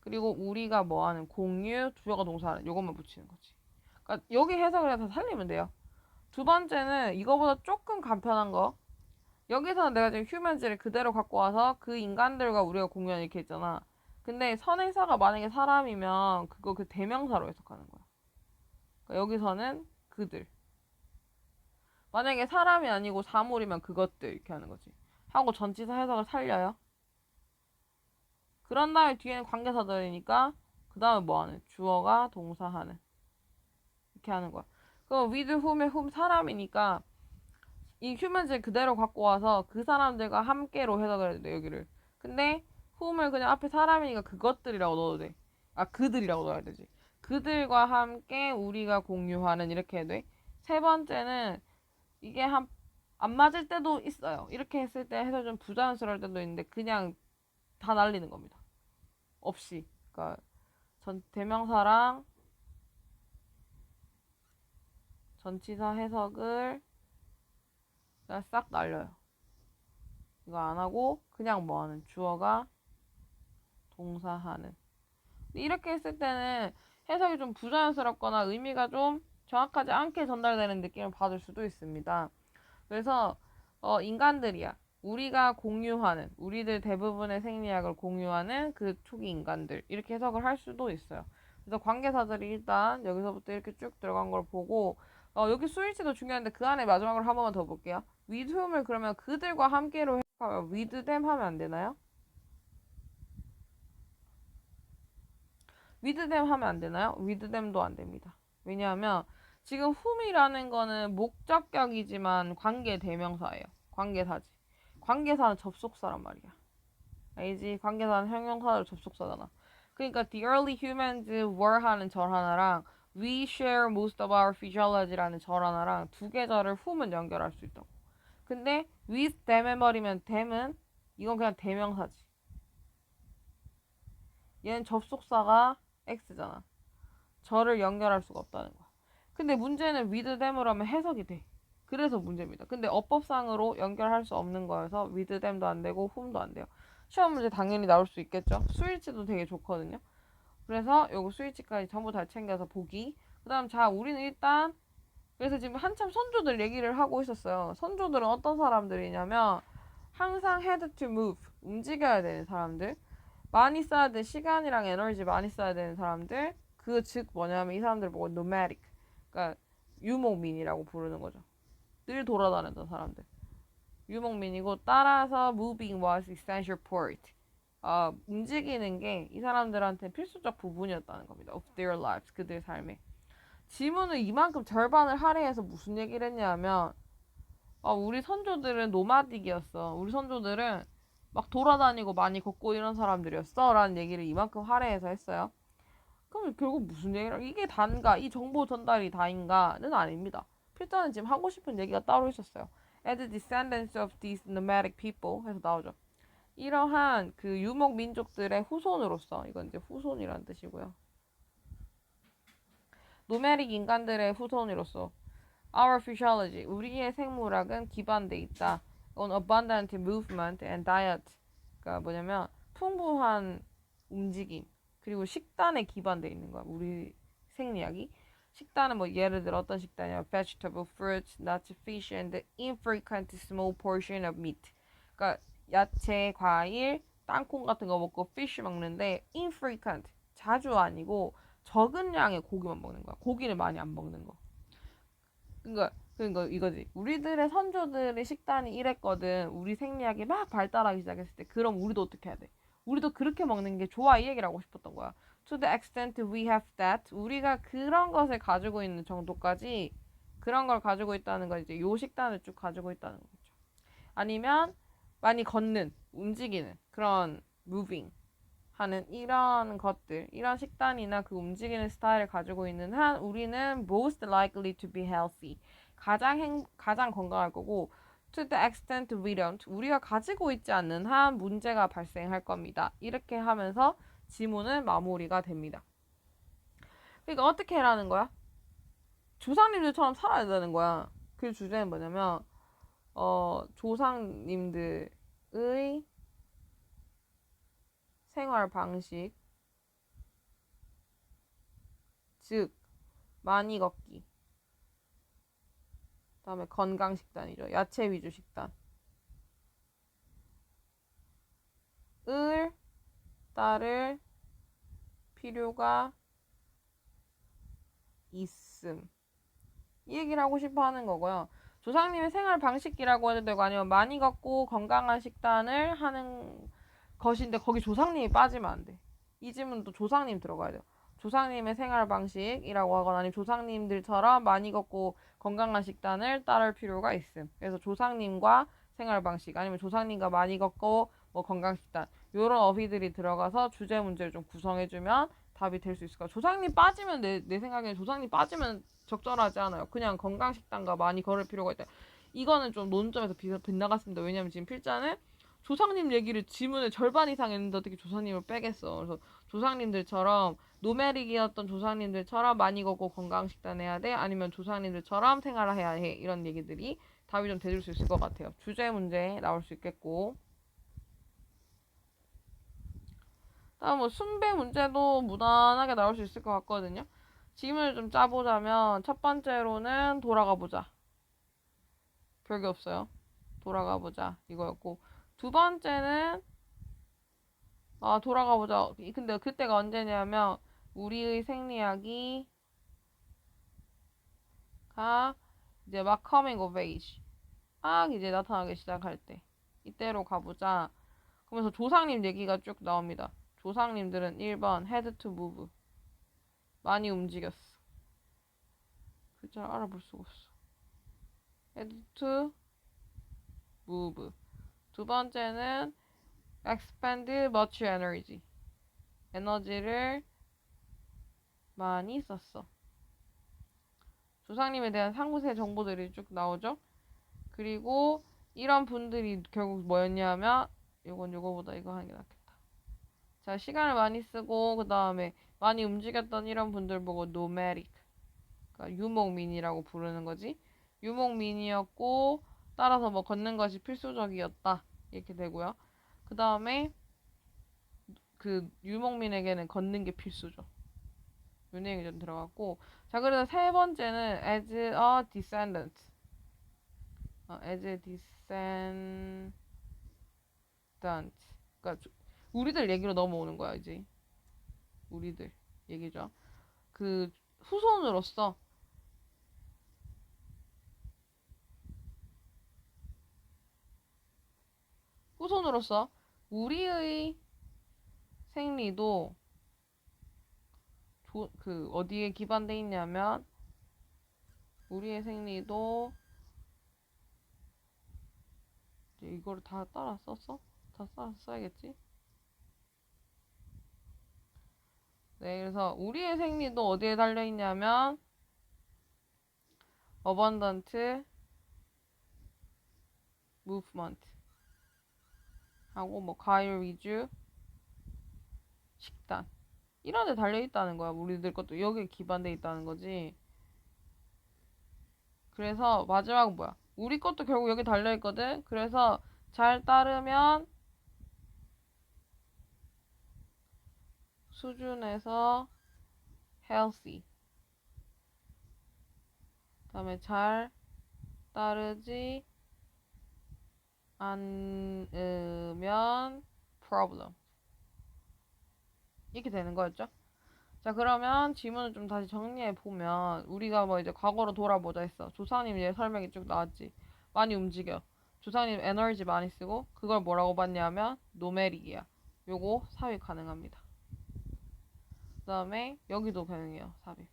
그리고 우리가 뭐하는 공유 주어가 동사하는 요것만 붙이는 거지. 그러니까 여기 해석을 해서 살리면 돼요. 두 번째는 이거보다 조금 간편한 거. 여기서는 내가 지금 휴먼즈를 그대로 갖고 와서 그 인간들과 우리가 공유한 이렇게 했잖아. 근데 선행사가 만약에 사람이면 그거 그 대명사로 해석하는 거야. 그러니까 여기서는 그들. 만약에 사람이 아니고 사물이면 그것들 이렇게 하는 거지. 하고 전치사 해석을 살려요. 그런 다음에 뒤에는 관계사절이니까 그 다음에 뭐하는? 주어가 동사하는. 이렇게 하는 거야. 그럼 with whom의 whom 사람이니까 이 휴먼즈를 그대로 갖고 와서 그 사람들과 함께로 해석을 해도 돼 여기를. 근데 whom을 그냥 앞에 사람이니까 그것들이라고 넣어도 돼. 아 그들이라고 넣어야 되지. 그들과 함께 우리가 공유하는 이렇게 해도 돼. 세 번째는 이게 안 맞을 때도 있어요. 이렇게 했을 때 해서 좀 부자연스러울 때도 있는데 그냥 다 날리는 겁니다. 없이. 그러니까 대명사랑 전치사 해석을 그냥 싹 날려요. 이거 안 하고 그냥 뭐하는 주어가 동사하는. 이렇게 했을 때는 해석이 좀 부자연스럽거나 의미가 좀 정확하지 않게 전달되는 느낌을 받을 수도 있습니다. 그래서 인간들이야. 우리가 공유하는, 우리들 대부분의 생리학을 공유하는 그 초기 인간들 이렇게 해석을 할 수도 있어요. 그래서 관계사들이 일단 여기서부터 이렇게 쭉 들어간 걸 보고 여기 수일치도 중요한데 그 안에 마지막으로 한 번만 더 볼게요. with whom을 그러면 그들과 함께로 해석하면 with them 하면 안 되나요? with them 하면 안 되나요? with them도 안 됩니다. 왜냐하면 지금 whom이라는 거는 목적격이지만 관계 대명사예요. 관계사지. 관계사는 접속사란 말이야. 알지? 관계사는 형용사로 접속사잖아. 그러니까 the early humans were 하는 절 하나랑 we share most of our physiology라는 절 하나랑 두 계절을 whom은 연결할 수 있다고. 근데 with them 해버리면 them은 이건 그냥 대명사지. 얘는 접속사가 x잖아. 절을 연결할 수가 없다는 거야. 근데 문제는 with them으로 하면 해석이 돼. 그래서 문제입니다. 근데 어법상으로 연결할 수 없는 거여서 with them도 안 되고 whom도 안 돼요. 시험 문제 당연히 나올 수 있겠죠. 수일치도 되게 좋거든요. 그래서 요거 수일치까지 전부 다 챙겨서 보기. 그 다음 자 우리는 일단 그래서 지금 한참 선조들 얘기를 하고 있었어요. 선조들은 어떤 사람들이냐면 항상 had to move 움직여야 되는 사람들, 많이 써야 돼 시간이랑 에너지 많이 써야 되는 사람들. 그 즉 뭐냐면 이 사람들 보고 nomadic, 그러니까 유목민이라고 부르는 거죠. 늘 돌아다녔던 사람들. 유목민이고 따라서 moving was essential part. 움직이는 게 이 사람들한테 필수적 부분이었다는 겁니다. Of their lives, 그들의 삶에. 지문을 이만큼 절반을 할애해서 무슨 얘기를 했냐면 우리 선조들은 노마딕이었어. 우리 선조들은 막 돌아다니고 많이 걷고 이런 사람들이었어 라는 얘기를 이만큼 할애해서 했어요. 그럼 결국 무슨 얘기를 이게 단가 이 정보 전달이 다인가는 아닙니다. 필자는 지금 하고 싶은 얘기가 따로 있었어요. As descendants of these nomadic people 해서 나오죠. 이러한 그 유목 민족들의 후손으로서, 이건 이제 후손이란 뜻이고요. 노메릭 인간들의 후손으로서 our physiology, 우리의 생물학은 기반돼 있다. on abundant movement and diet. 그러니까 뭐냐면 풍부한 움직임 그리고 식단에 기반돼 있는 거야. 우리 생리학이. 식단은 뭐 예를 들어 어떤 식단이야? vegetable, fruits, nuts, fish, and infrequent small portion of meat. 그러니까 야채, 과일, 땅콩 같은 거 먹고 fish 먹는데 infrequent 자주 아니고 적은 양의 고기만 먹는 거야. 고기를 많이 안 먹는 거. 그러니까 이거지. 우리들의 선조들의 식단이 이랬거든. 우리 생리학이 막 발달하기 시작했을 때 그럼 우리도 어떻게 해야 돼? 우리도 그렇게 먹는 게 좋아 이 얘기를 하고 싶었던 거야. To the extent we have that, 우리가 그런 것을 가지고 있는 정도까지 그런 걸 가지고 있다는 건 이제 요 식단을 쭉 가지고 있다는 거죠. 아니면 많이 걷는, 움직이는 그런 moving 하는 이런 것들, 이런 식단이나 그 움직이는 스타일을 가지고 있는 한 우리는 most likely to be healthy. 가장 건강할 거고 to the extent we don't, 우리가 가지고 있지 않는 한 문제가 발생할 겁니다. 이렇게 하면서 지문은 마무리가 됩니다. 그러니까 어떻게 해라는 거야? 조상님들처럼 살아야 되는 거야. 그 주제는 뭐냐면 조상님들의 생활 방식, 즉 많이 걷기, 그다음에 건강 식단이죠. 야채 위주 식단. 을 따를 필요가 있음. 이 얘기를 하고 싶어 하는 거고요. 조상님의 생활 방식이라고 해도 되고 아니면 많이 걷고 건강한 식단을 하는 것인데 거기 조상님이 빠지면 안 돼. 이 질문도 조상님 들어가야 돼요. 조상님의 생활 방식이라고 하거나 아니면 조상님들처럼 많이 걷고 건강한 식단을 따를 필요가 있음. 그래서 조상님과 생활 방식 아니면 조상님과 많이 걷고 뭐 건강 식단 이런 어휘들이 들어가서 주제 문제를 좀 구성해주면 답이 될 수 있을 거야. 조상님 빠지면 내 생각에는 조상님 빠지면 적절하지 않아요. 그냥 건강 식단과 많이 걸을 필요가 있다. 이거는 좀 논점에서 빗나갔습니다. 왜냐면 지금 필자는 조상님 얘기를 지문의 절반 이상 했는데 어떻게 조상님을 빼겠어. 그래서 조상님들처럼 노메릭이었던 조상님들처럼 많이 걷고 건강 식단 해야 돼. 아니면 조상님들처럼 생활을 해야 해. 이런 얘기들이 답이 좀 되줄 수 있을 것 같아요. 주제 문제 나올 수 있겠고. 다음 뭐 순배 문제도 무난하게 나올 수 있을 것 같거든요. 질문을 좀 짜보자면 첫 번째로는 돌아가 보자. 별게 없어요. 돌아가 보자 이거였고 두 번째는 돌아가 보자. 근데 그때가 언제냐면 우리의 생리학이 이제 막 coming of age. 막 이제 나타나기 시작할 때. 이때로 가보자. 그러면서 조상님 얘기가 쭉 나옵니다. 조상님들은 1번 had to move. 많이 움직였어. 글자를 알아볼 수가 없어. had to move. 두 번째는 expend much energy. 에너지를 많이 썼어. 조상님에 대한 상세 정보들이 쭉 나오죠. 그리고 이런 분들이 결국 뭐였냐면 이건 이거보다 이거 하는 게 낫겠다. 자, 시간을 많이 쓰고 그 다음에 많이 움직였던 이런 분들 보고 nomadic, 그러니까 유목민이라고 부르는 거지. 유목민이었고 따라서 뭐 걷는 것이 필수적이었다 이렇게 되고요. 그 다음에 그 유목민에게는 걷는 게 필수죠. 요 내용이 좀 들어갔고, 자, 그래서 세 번째는 as a descendant. as a descendant. 그러니까 우리들 얘기로 넘어오는 거야 이제. 우리들 얘기죠. 그 후손으로서 우리의 생리도 그 어디에 기반돼 있냐면 우리의 생리도 이제 이거를 다 따라 썼어? 다 따라 써야겠지? 네, 그래서 우리의 생리도 어디에 달려 있냐면 abundant movement 하고 뭐 과일 위주 식단 이런 데 달려 있다는 거야. 우리들 것도 여기에 기반돼 있다는 거지. 그래서 마지막 뭐야? 우리 것도 결국 여기 달려 있거든. 그래서 잘 따르면 수준에서 healthy. 그다음에 잘 따르지 않으면 problem. 이렇게 되는 거였죠. 자, 그러면 지문을 좀 다시 정리해 보면 우리가 뭐 이제 과거로 돌아보자 했어. 조상님 이제 설명이 쭉 나왔지. 많이 움직여. 조상님 에너지 많이 쓰고 그걸 뭐라고 봤냐면 노메릭이야. 요거 삽입 가능합니다. 그 다음에 여기도 가능해요. 삽입.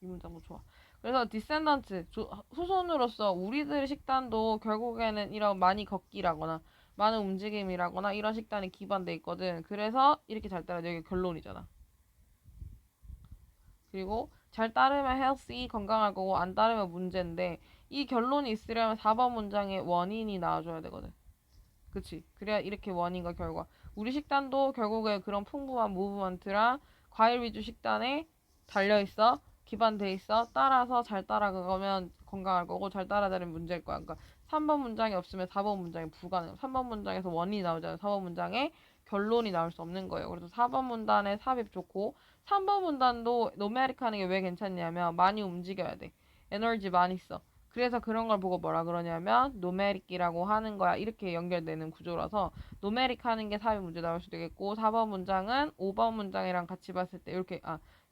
이 문장도 좋아. 그래서 디센던트 후손으로서 우리들 식단도 결국에는 이런 많이 걷기라거나 많은 움직임이라거나 이런 식단이 기반돼 있거든. 그래서 이렇게 잘 따라 여기 결론이잖아. 그리고 잘 따르면 healthy 건강할 거고 안 따르면 문제인데 이 결론이 있으려면 4번 문장에 원인이 나와줘야 되거든. 그치? 그래야 이렇게 원인과 결과. 우리 식단도 결국에 그런 풍부한 무브먼트랑 과일 위주 식단에 달려있어. 기반돼 있어. 따라서 잘 따라가면 건강할 거고 잘 따라다니면 문제일 거야. 그러니까 3번 문장이 없으면 4번 문장이 불가능. 3번 문장에서 원인이 나오잖아요. 4번 문장에 결론이 나올 수 없는 거예요. 그래서 4번 문단에 삽입 좋고 3번 문단도 노메릭 하는 게 왜 괜찮냐면 많이 움직여야 돼. 에너지 많이 써. 그래서 그런 걸 보고 뭐라 그러냐면 노메릭이라고 하는 거야. 이렇게 연결되는 구조라서 노메릭 하는 게 삽입 문제 나올 수도 있겠고 4번 문장은 5번 문장이랑 같이 봤을 때 이렇게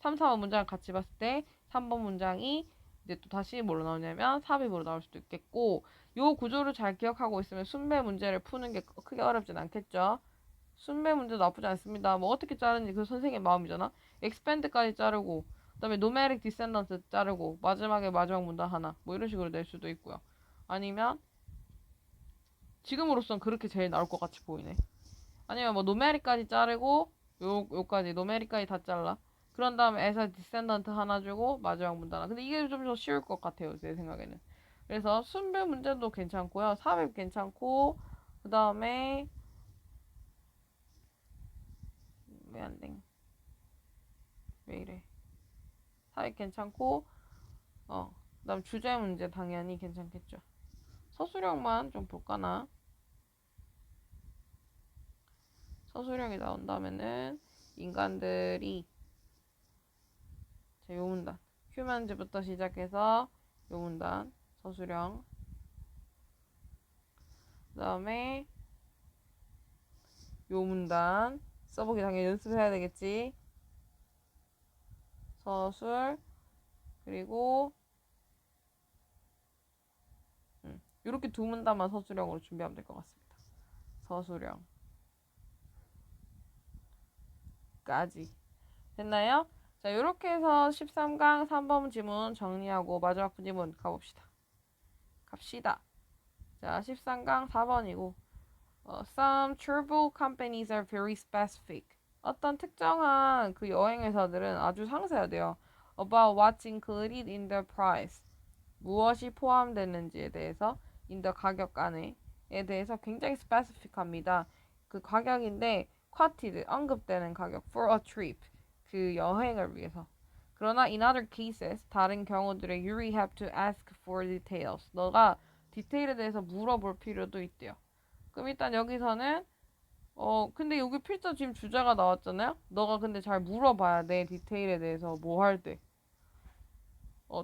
3, 4번 문장을 같이 봤을 때 3번 문장이 이제 또 다시 뭘로 나오냐면 삽입으로 나올 수도 있겠고 요 구조를 잘 기억하고 있으면 순배 문제를 푸는 게 크게 어렵진 않겠죠. 순배 문제도 나쁘지 않습니다. 뭐 어떻게 자르는지 그 선생님의 마음이잖아. expand까지 자르고 그다음에 numeric descendant 자르고 마지막에 마지막 문단 하나 뭐 이런 식으로 낼 수도 있고요. 아니면 지금으로선 그렇게 제일 나올 것 같이 보이네. 아니면 뭐 numeric까지 자르고 요까지 numeric까지 다 잘라. 그런 다음에 as a descendant 하나 주고 마지막 문단 하나. 근데 이게 좀 더 쉬울 것 같아요. 제 생각에는. 그래서 순배 문제도 괜찮고요. 삽입 괜찮고 그 다음에 왜 안 돼? 왜 이래? 삽입 괜찮고 그다음 주제 문제 당연히 괜찮겠죠. 서술형만 좀 볼까나. 서술형이 나온다면은 인간들이 자, 요 문단 휴먼즈부터 시작해서 요 문단 서술형 그 다음에 요 문단 써보기 당연히 연습해야 되겠지. 서술 그리고 이렇게 두 문단만 서술형으로 준비하면 될 것 같습니다. 서술형까지 됐나요? 자, 이렇게 해서 13강 3번 지문 정리하고 마지막 지문 가봅시다. 갑시다. 자, 13강 4번이고 Some travel companies are very specific. 어떤 특정한 그 여행회사들은 아주 상세하대요. About what's included in the price. 무엇이 포함되는지에 대해서 in the 가격 안에에 대해서 굉장히 specific합니다. 그 가격인데 quoted 언급되는 가격 for a trip 그 여행을 위해서. 그러나 in other cases 다른 경우들에 you really have to ask for details. 너가 디테일에 대해서 물어볼 필요도 있대요. 그럼 일단 여기서는 근데 여기 필자 지금 주제가 나왔잖아요. 너가 근데 잘 물어봐야 돼. 디테일에 대해서 뭐 할 때.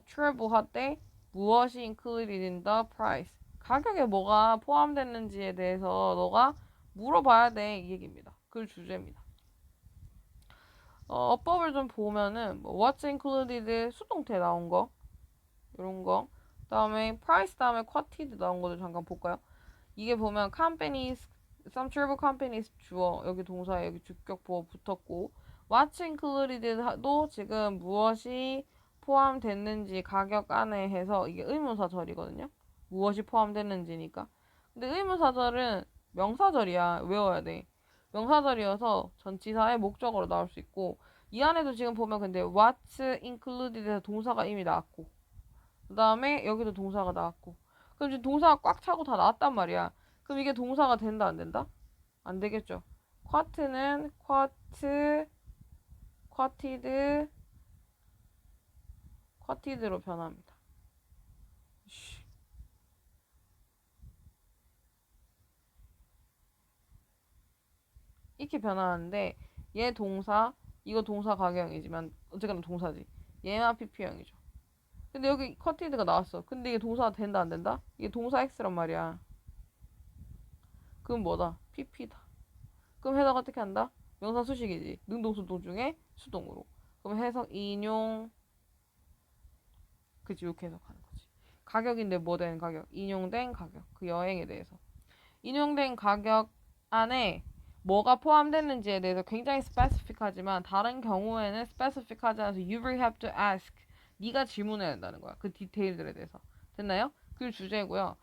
travel 할 때 무엇이 included in the price. 가격에 뭐가 포함됐는지에 대해서 너가 물어봐야 돼. 이 얘기입니다. 그 주제입니다. 어법을 좀 보면은 뭐 what's included 수동태 나온 거 이런 거 다음에 price 다음에 quoted 나온 것도 잠깐 볼까요? 이게 보면 companies, some travel companies 주어 여기 동사에 여기 주격 보어 붙었고 what's included도 지금 무엇이 포함됐는지 가격 안에 해서 이게 의문사절이거든요. 무엇이 포함됐는지니까. 근데 의문사절은 명사절이야. 외워야 돼. 명사절이어서 전치사의 목적어로 나올 수 있고 이 안에도 지금 보면 근데 what's included에서 동사가 이미 나왔고 그 다음에 여기도 동사가 나왔고 그럼 지금 동사가 꽉 차고 다 나왔단 말이야. 그럼 이게 동사가 된다 안 된다? 안 되겠죠. quote는 quote, quoted, quoted로 변합니다. 이렇게 변하는데 얘 동사, 이거 동사 가경이지만 어쨌거나 동사지. 얘만 PP형이죠. 근데 여기 quoted가 나왔어. 근데 이게 동사가 된다 안 된다? 이게 동사 X란 말이야. 그럼 뭐다? PP다. 그럼 해석 어떻게 한다? 명사 수식이지. 능동수동 중에 수동으로. 그럼 해석 인용 그치 이렇게 해석하는 거지. 가격인데 뭐 된 가격? 인용된 가격. 그 여행에 대해서. 인용된 가격 안에 뭐가 포함됐는지에 대해서 굉장히 스페시픽하지만 다른 경우에는 스페시픽하지 않아서 you will have to ask. 네가 질문해야 된다는 거야. 그 디테일들에 대해서. 됐나요? 그 주제고요.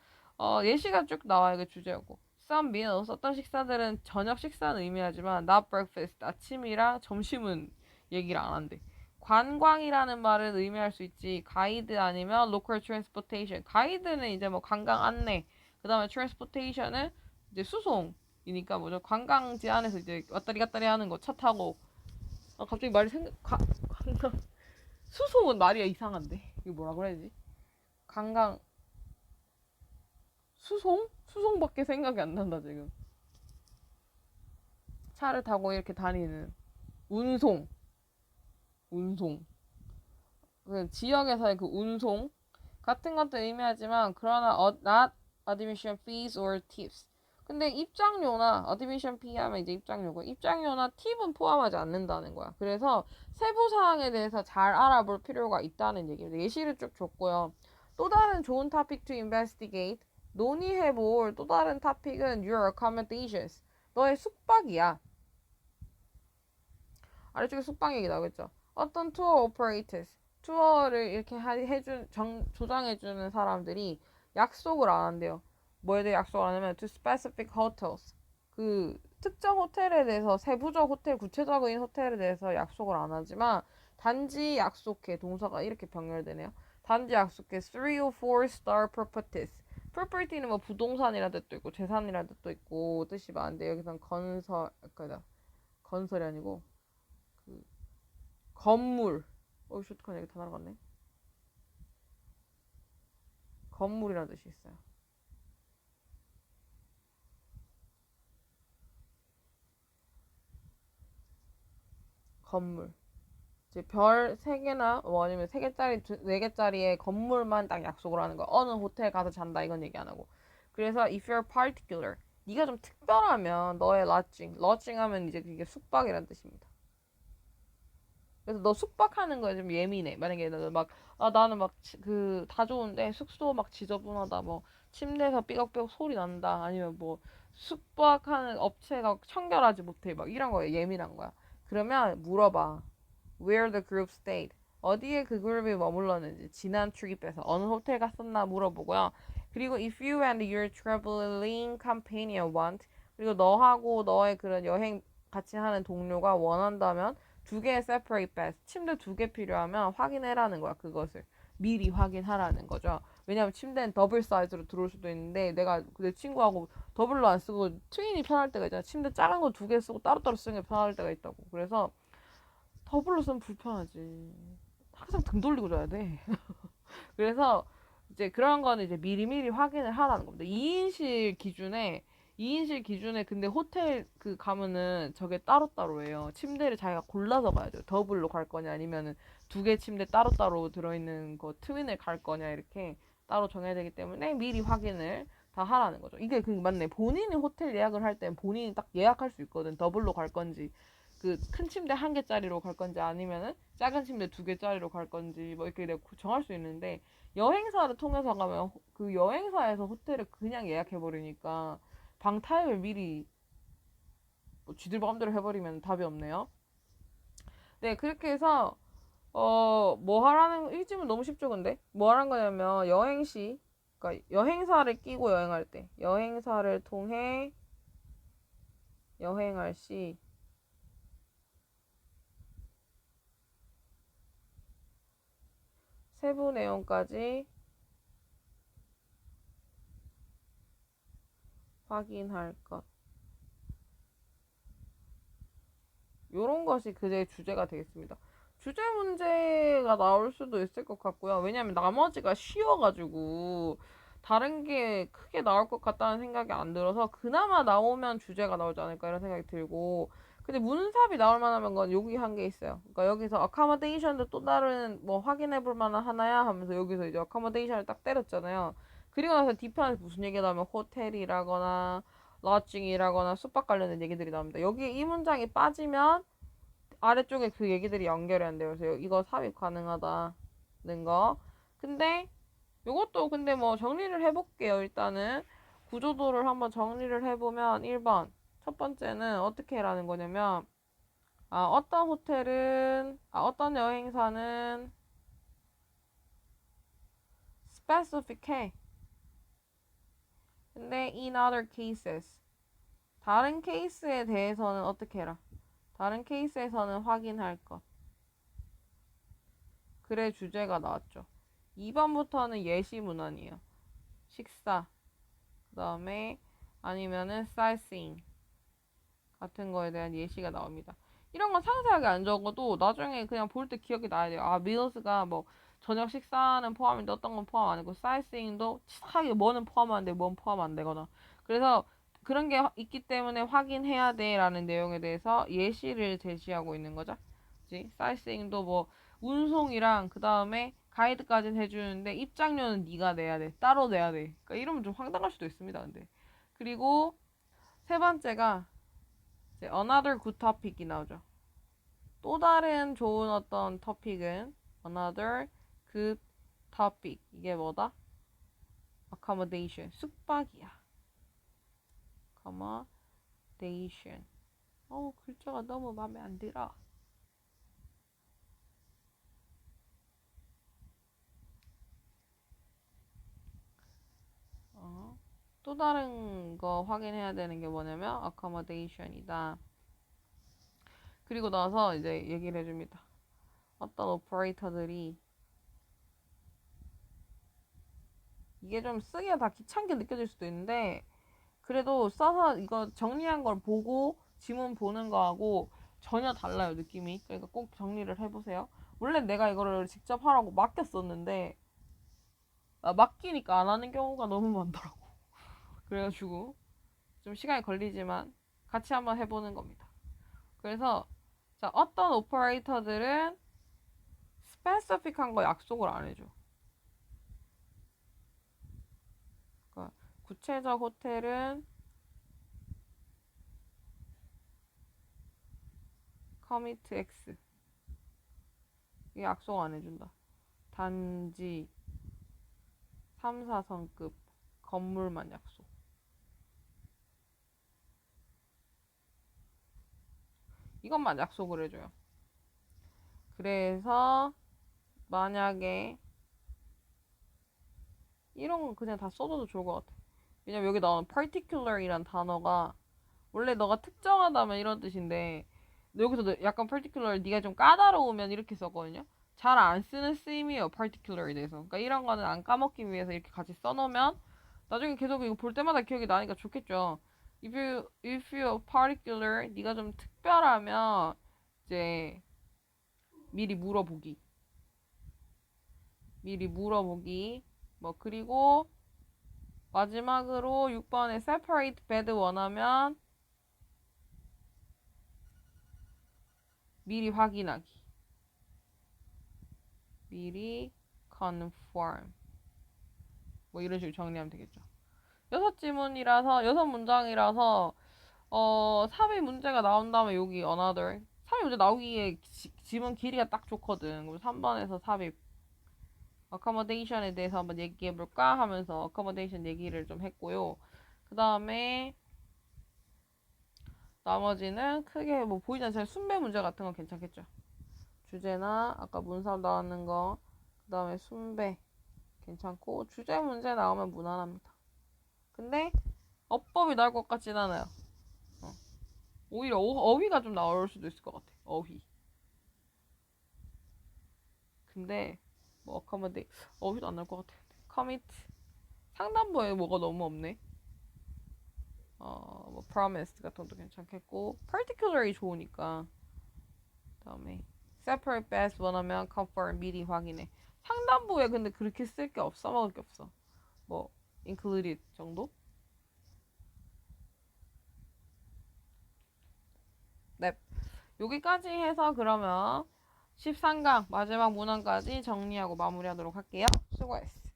예시가 쭉 나와요. 그 주제고. Some meals, 어떤 식사들은 저녁 식사는 의미하지만 not breakfast, 아침이랑 점심은 얘기를 안 한대. 관광이라는 말은 의미할 수 있지. 가이드 아니면 local transportation. 가이드는 이제 뭐 관광 안내. 그 다음에 transportation은 이제 수송이니까 뭐죠. 관광지 안에서 이제 왔다리 갔다리 하는 거 차 타고. 갑자기 말이 관광. 수송은 말이 이상한데. 이거 뭐라 그래야지? 관광. 수송? 수송밖에 생각이 안 난다 지금. 차를 타고 이렇게 다니는 운송. 운송. 그 지역에서의 그 운송 같은 것도 의미하지만 그러나 not admission fees or tips. 근데 입장료나 admission fee 하면 이제 입장료고 입장료나 팁은 포함하지 않는다는 거야. 그래서 세부 사항에 대해서 잘 알아볼 필요가 있다는 얘기입니다. 예시를 쭉 줬고요. 또 다른 좋은 topic to investigate 논의해볼 또 다른 topic은 your accommodations. 너의 숙박이야. 아래쪽에 숙박 얘기 나오겠죠. 어떤 투어 오퍼레이터스 투어를 이렇게 조장해주는 사람들이 약속을 안 한대요. 뭐에 대해 약속을 안 하면 to specific hotels 그 특정 호텔에 대해서 세부적 호텔 구체적인 호텔에 대해서 약속을 안 하지만 단지 약속해 동사가 이렇게 병렬되네요. 단지 약속해 3 or 4 star properties property는 뭐 부동산이라는 뜻도 있고 재산이라는 뜻도 있고 뜻이 많은데 여기서는 건설이 아니고 그 건물 슈트컨 여기 다 날아갔네. 건물이라는 뜻이 있어요. 건물. 이제 별 3개나 뭐 아니면 3개짜리, 4개짜리의 건물만 딱 약속을 하는 거야. 어느 호텔 가서 잔다 이건 얘기 안 하고. 그래서 if you're particular, 네가 좀 특별하면 너의 lodging 하면 이제 그게 숙박이라는 뜻입니다. 그래서 너 숙박하는 거에 좀 예민해. 만약에 나는 막 나는 막 그 다 좋은데 숙소 막 지저분하다 뭐 침대에서 삐걱삐걱 소리 난다. 아니면 뭐 숙박하는 업체가 청결하지 못해. 막 이런 거에 예민한 거야. 그러면 물어봐. Where the group stayed. 어디에 그 그룹이 머물렀는지, 지난 트립에서 어느 호텔 갔었나 물어보고요. 그리고 if you and your traveling companion want. 그리고 너하고 너의 그런 여행 같이 하는 동료가 원한다면 두 개의 separate beds, 침대 두 개 필요하면 확인해라는 거야. 그것을 미리 확인하라는 거죠. 왜냐면 침대는 더블 사이즈로 들어올 수도 있는데 내가 내 친구하고 더블로 안 쓰고 트윈이 편할 때가 있잖아. 침대 작은 거 두 개 쓰고 따로따로 쓰는 게 편할 때가 있다고. 그래서 더블로 쓰면 불편하지. 항상 등 돌리고 자야 돼. 그래서 이제 그런 거는 이제 미리미리 확인을 하라는 겁니다. 2인실 기준에 근데 호텔 그 가면은 저게 따로따로예요. 침대를 자기가 골라서 가야죠. 더블로 갈 거냐 아니면은 두 개 침대 따로따로 들어있는 거 트윈을 갈 거냐 이렇게 따로 정해야 되기 때문에 미리 확인을 다 하라는 거죠. 이게 그 맞네. 본인이 호텔 예약을 할 땐 본인이 딱 예약할 수 있거든. 더블로 갈 건지 그 큰 침대 한 개짜리로 갈 건지 아니면은 작은 침대 두 개짜리로 갈 건지 뭐 이렇게 내가 정할 수 있는데 여행사를 통해서 가면 그 여행사에서 호텔을 그냥 예약해 버리니까 방 타입을 미리 뭐 쥐들 마음대로 해버리면 답이 없네요. 네, 그렇게 해서 뭐 하라는 이 질문 너무 쉽죠, 근데 뭐 하라는 거냐면 여행시, 그러니까 여행사를 끼고 여행할 때 여행사를 통해 여행할 시 세부 내용까지 확인할 것. 요런 것이 그의 주제가 되겠습니다. 주제 문제가 나올 수도 있을 것 같고요. 왜냐면 나머지가 쉬워가지고 다른 게 크게 나올 것 같다는 생각이 안 들어서 그나마 나오면 주제가 나오지 않을까 이런 생각이 들고 근데 문삽이 나올 만한 건 여기 한 게 있어요. 그러니까 여기서 accommodation도 또 다른 뭐 확인해 볼 만한 하나야 하면서 여기서 이제 accommodation을 딱 때렸잖아요. 그리고 나서 뒤편에서 무슨 얘기가 나오면 호텔이라거나 lodging이라거나 숙박 관련된 얘기들이 나옵니다. 여기 이 문장이 빠지면 아래쪽에 그 얘기들이 연결이 안 돼요. 그래서 이거 삽입 가능하다는 거. 근데 요것도 근데 뭐 정리를 해볼게요. 일단은 구조도를 한번 정리를 해보면 1번 첫 번째는 어떻게 라는 거냐면 어떤 여행사는 specific해. 근데 in other cases 다른 케이스에 대해서는 어떻게 해라. 다른 케이스에서는 확인할 것. 글의 주제가 나왔죠. 2번부터는 예시 문헌이에요. 식사, 그 다음에 아니면은 sightseeing 같은 거에 대한 예시가 나옵니다. 이런 건 상세하게 안 적어도 나중에 그냥 볼 때 기억이 나야 돼요. meals가 뭐 저녁 식사는 포함인데 어떤 건 포함 안 되고 sightseeing도 치사하게 뭐는 포함하는데 뭐는 포함 안 되거나 그래서 그런 게 있기 때문에 확인해야 돼라는 내용에 대해서 예시를 제시하고 있는 거죠. 그치? sightseeing도 뭐 운송이랑 그 다음에 가이드까지는 해주는데 입장료는 네가 내야 돼. 따로 내야 돼. 그러니까 이러면 좀 황당할 수도 있습니다. 근데 그리고 세 번째가 이제 another good topic이 나오죠. 또 다른 좋은 어떤 토픽은 another good topic. 이게 뭐다? accommodation. 숙박이야. accommodation. 글자가 너무 마음에 안 들어. 또 다른 거 확인해야 되는 게 뭐냐면 accommodation이다. 그리고 나서 이제 얘기를 해줍니다. 어떤 오퍼레이터들이 이게 좀 쓰기가 다 귀찮게 느껴질 수도 있는데 그래도 써서 이거 정리한 걸 보고 지문 보는 거하고 전혀 달라요 느낌이. 그러니까 꼭 정리를 해보세요. 원래 내가 이거를 직접 하라고 맡겼었는데 맡기니까 안 하는 경우가 너무 많더라고. 그래가지고 좀 시간이 걸리지만 같이 한번 해보는 겁니다. 그래서 자 어떤 오퍼레이터들은 스페시픽한 거 약속을 안 해줘. 그러니까 구체적 호텔은 커미트 X 이게 약속 안 해준다. 단지 3, 4성급 건물만 약속. 이것만 약속을 해줘요. 그래서 만약에 이런 거 그냥 다 써줘도 좋을 것 같아. 왜냐면 여기 나오는 particular이란 단어가 원래 너가 특정하다면 이런 뜻인데 여기서도 약간 particular 네가 좀 까다로우면 이렇게 썼거든요. 잘 안 쓰는 쓰임이에요. particular에 대해서. 그러니까 이런 거는 안 까먹기 위해서 이렇게 같이 써놓으면 나중에 계속 이거 볼 때마다 기억이 나니까 좋겠죠. If you particular 네가 좀 특별하면 이제 미리 물어보기. 미리 물어보기. 뭐 그리고 마지막으로 6번에 separate bed 원하면 미리 확인하기. 미리 confirm. 뭐 이런 식으로 정리하면 되겠죠. 6지문이라서 6문장이라서 3의 문제가 나온 다음에 여기 another 3의 문제 나오기에 지문 길이가 딱 좋거든. 그럼 3번에서 4의 accommodation에 대해서 한번 얘기해볼까 하면서 accommodation 얘기를 좀 했고요. 그 다음에 나머지는 크게 뭐 보이지 않지만 순배 문제 같은 건 괜찮겠죠. 주제나 아까 문사 나오는 거, 그 다음에 순배 괜찮고 주제 문제 나오면 무난합니다. 근데 어법이 나올 것 같진 않아요. 오히려 어휘가 좀 나올 수도 있을 것 같아. 어휘. 근데 뭐 accommodate 어휘도 안 나올 것 같아. commit 상단부에 뭐가 너무 없네. 뭐 promise 같은 것도 괜찮겠고 particularly 좋으니까. 그다음에 separate best 원하면 confirm 미리 확인해. 상단부에 근데 그렇게 쓸 게 없어. 먹을 게 없어. 뭐 included 정도? 네. 여기까지 해서 그러면 13강 마지막 문항까지 정리하고 마무리하도록 할게요. 수고했어.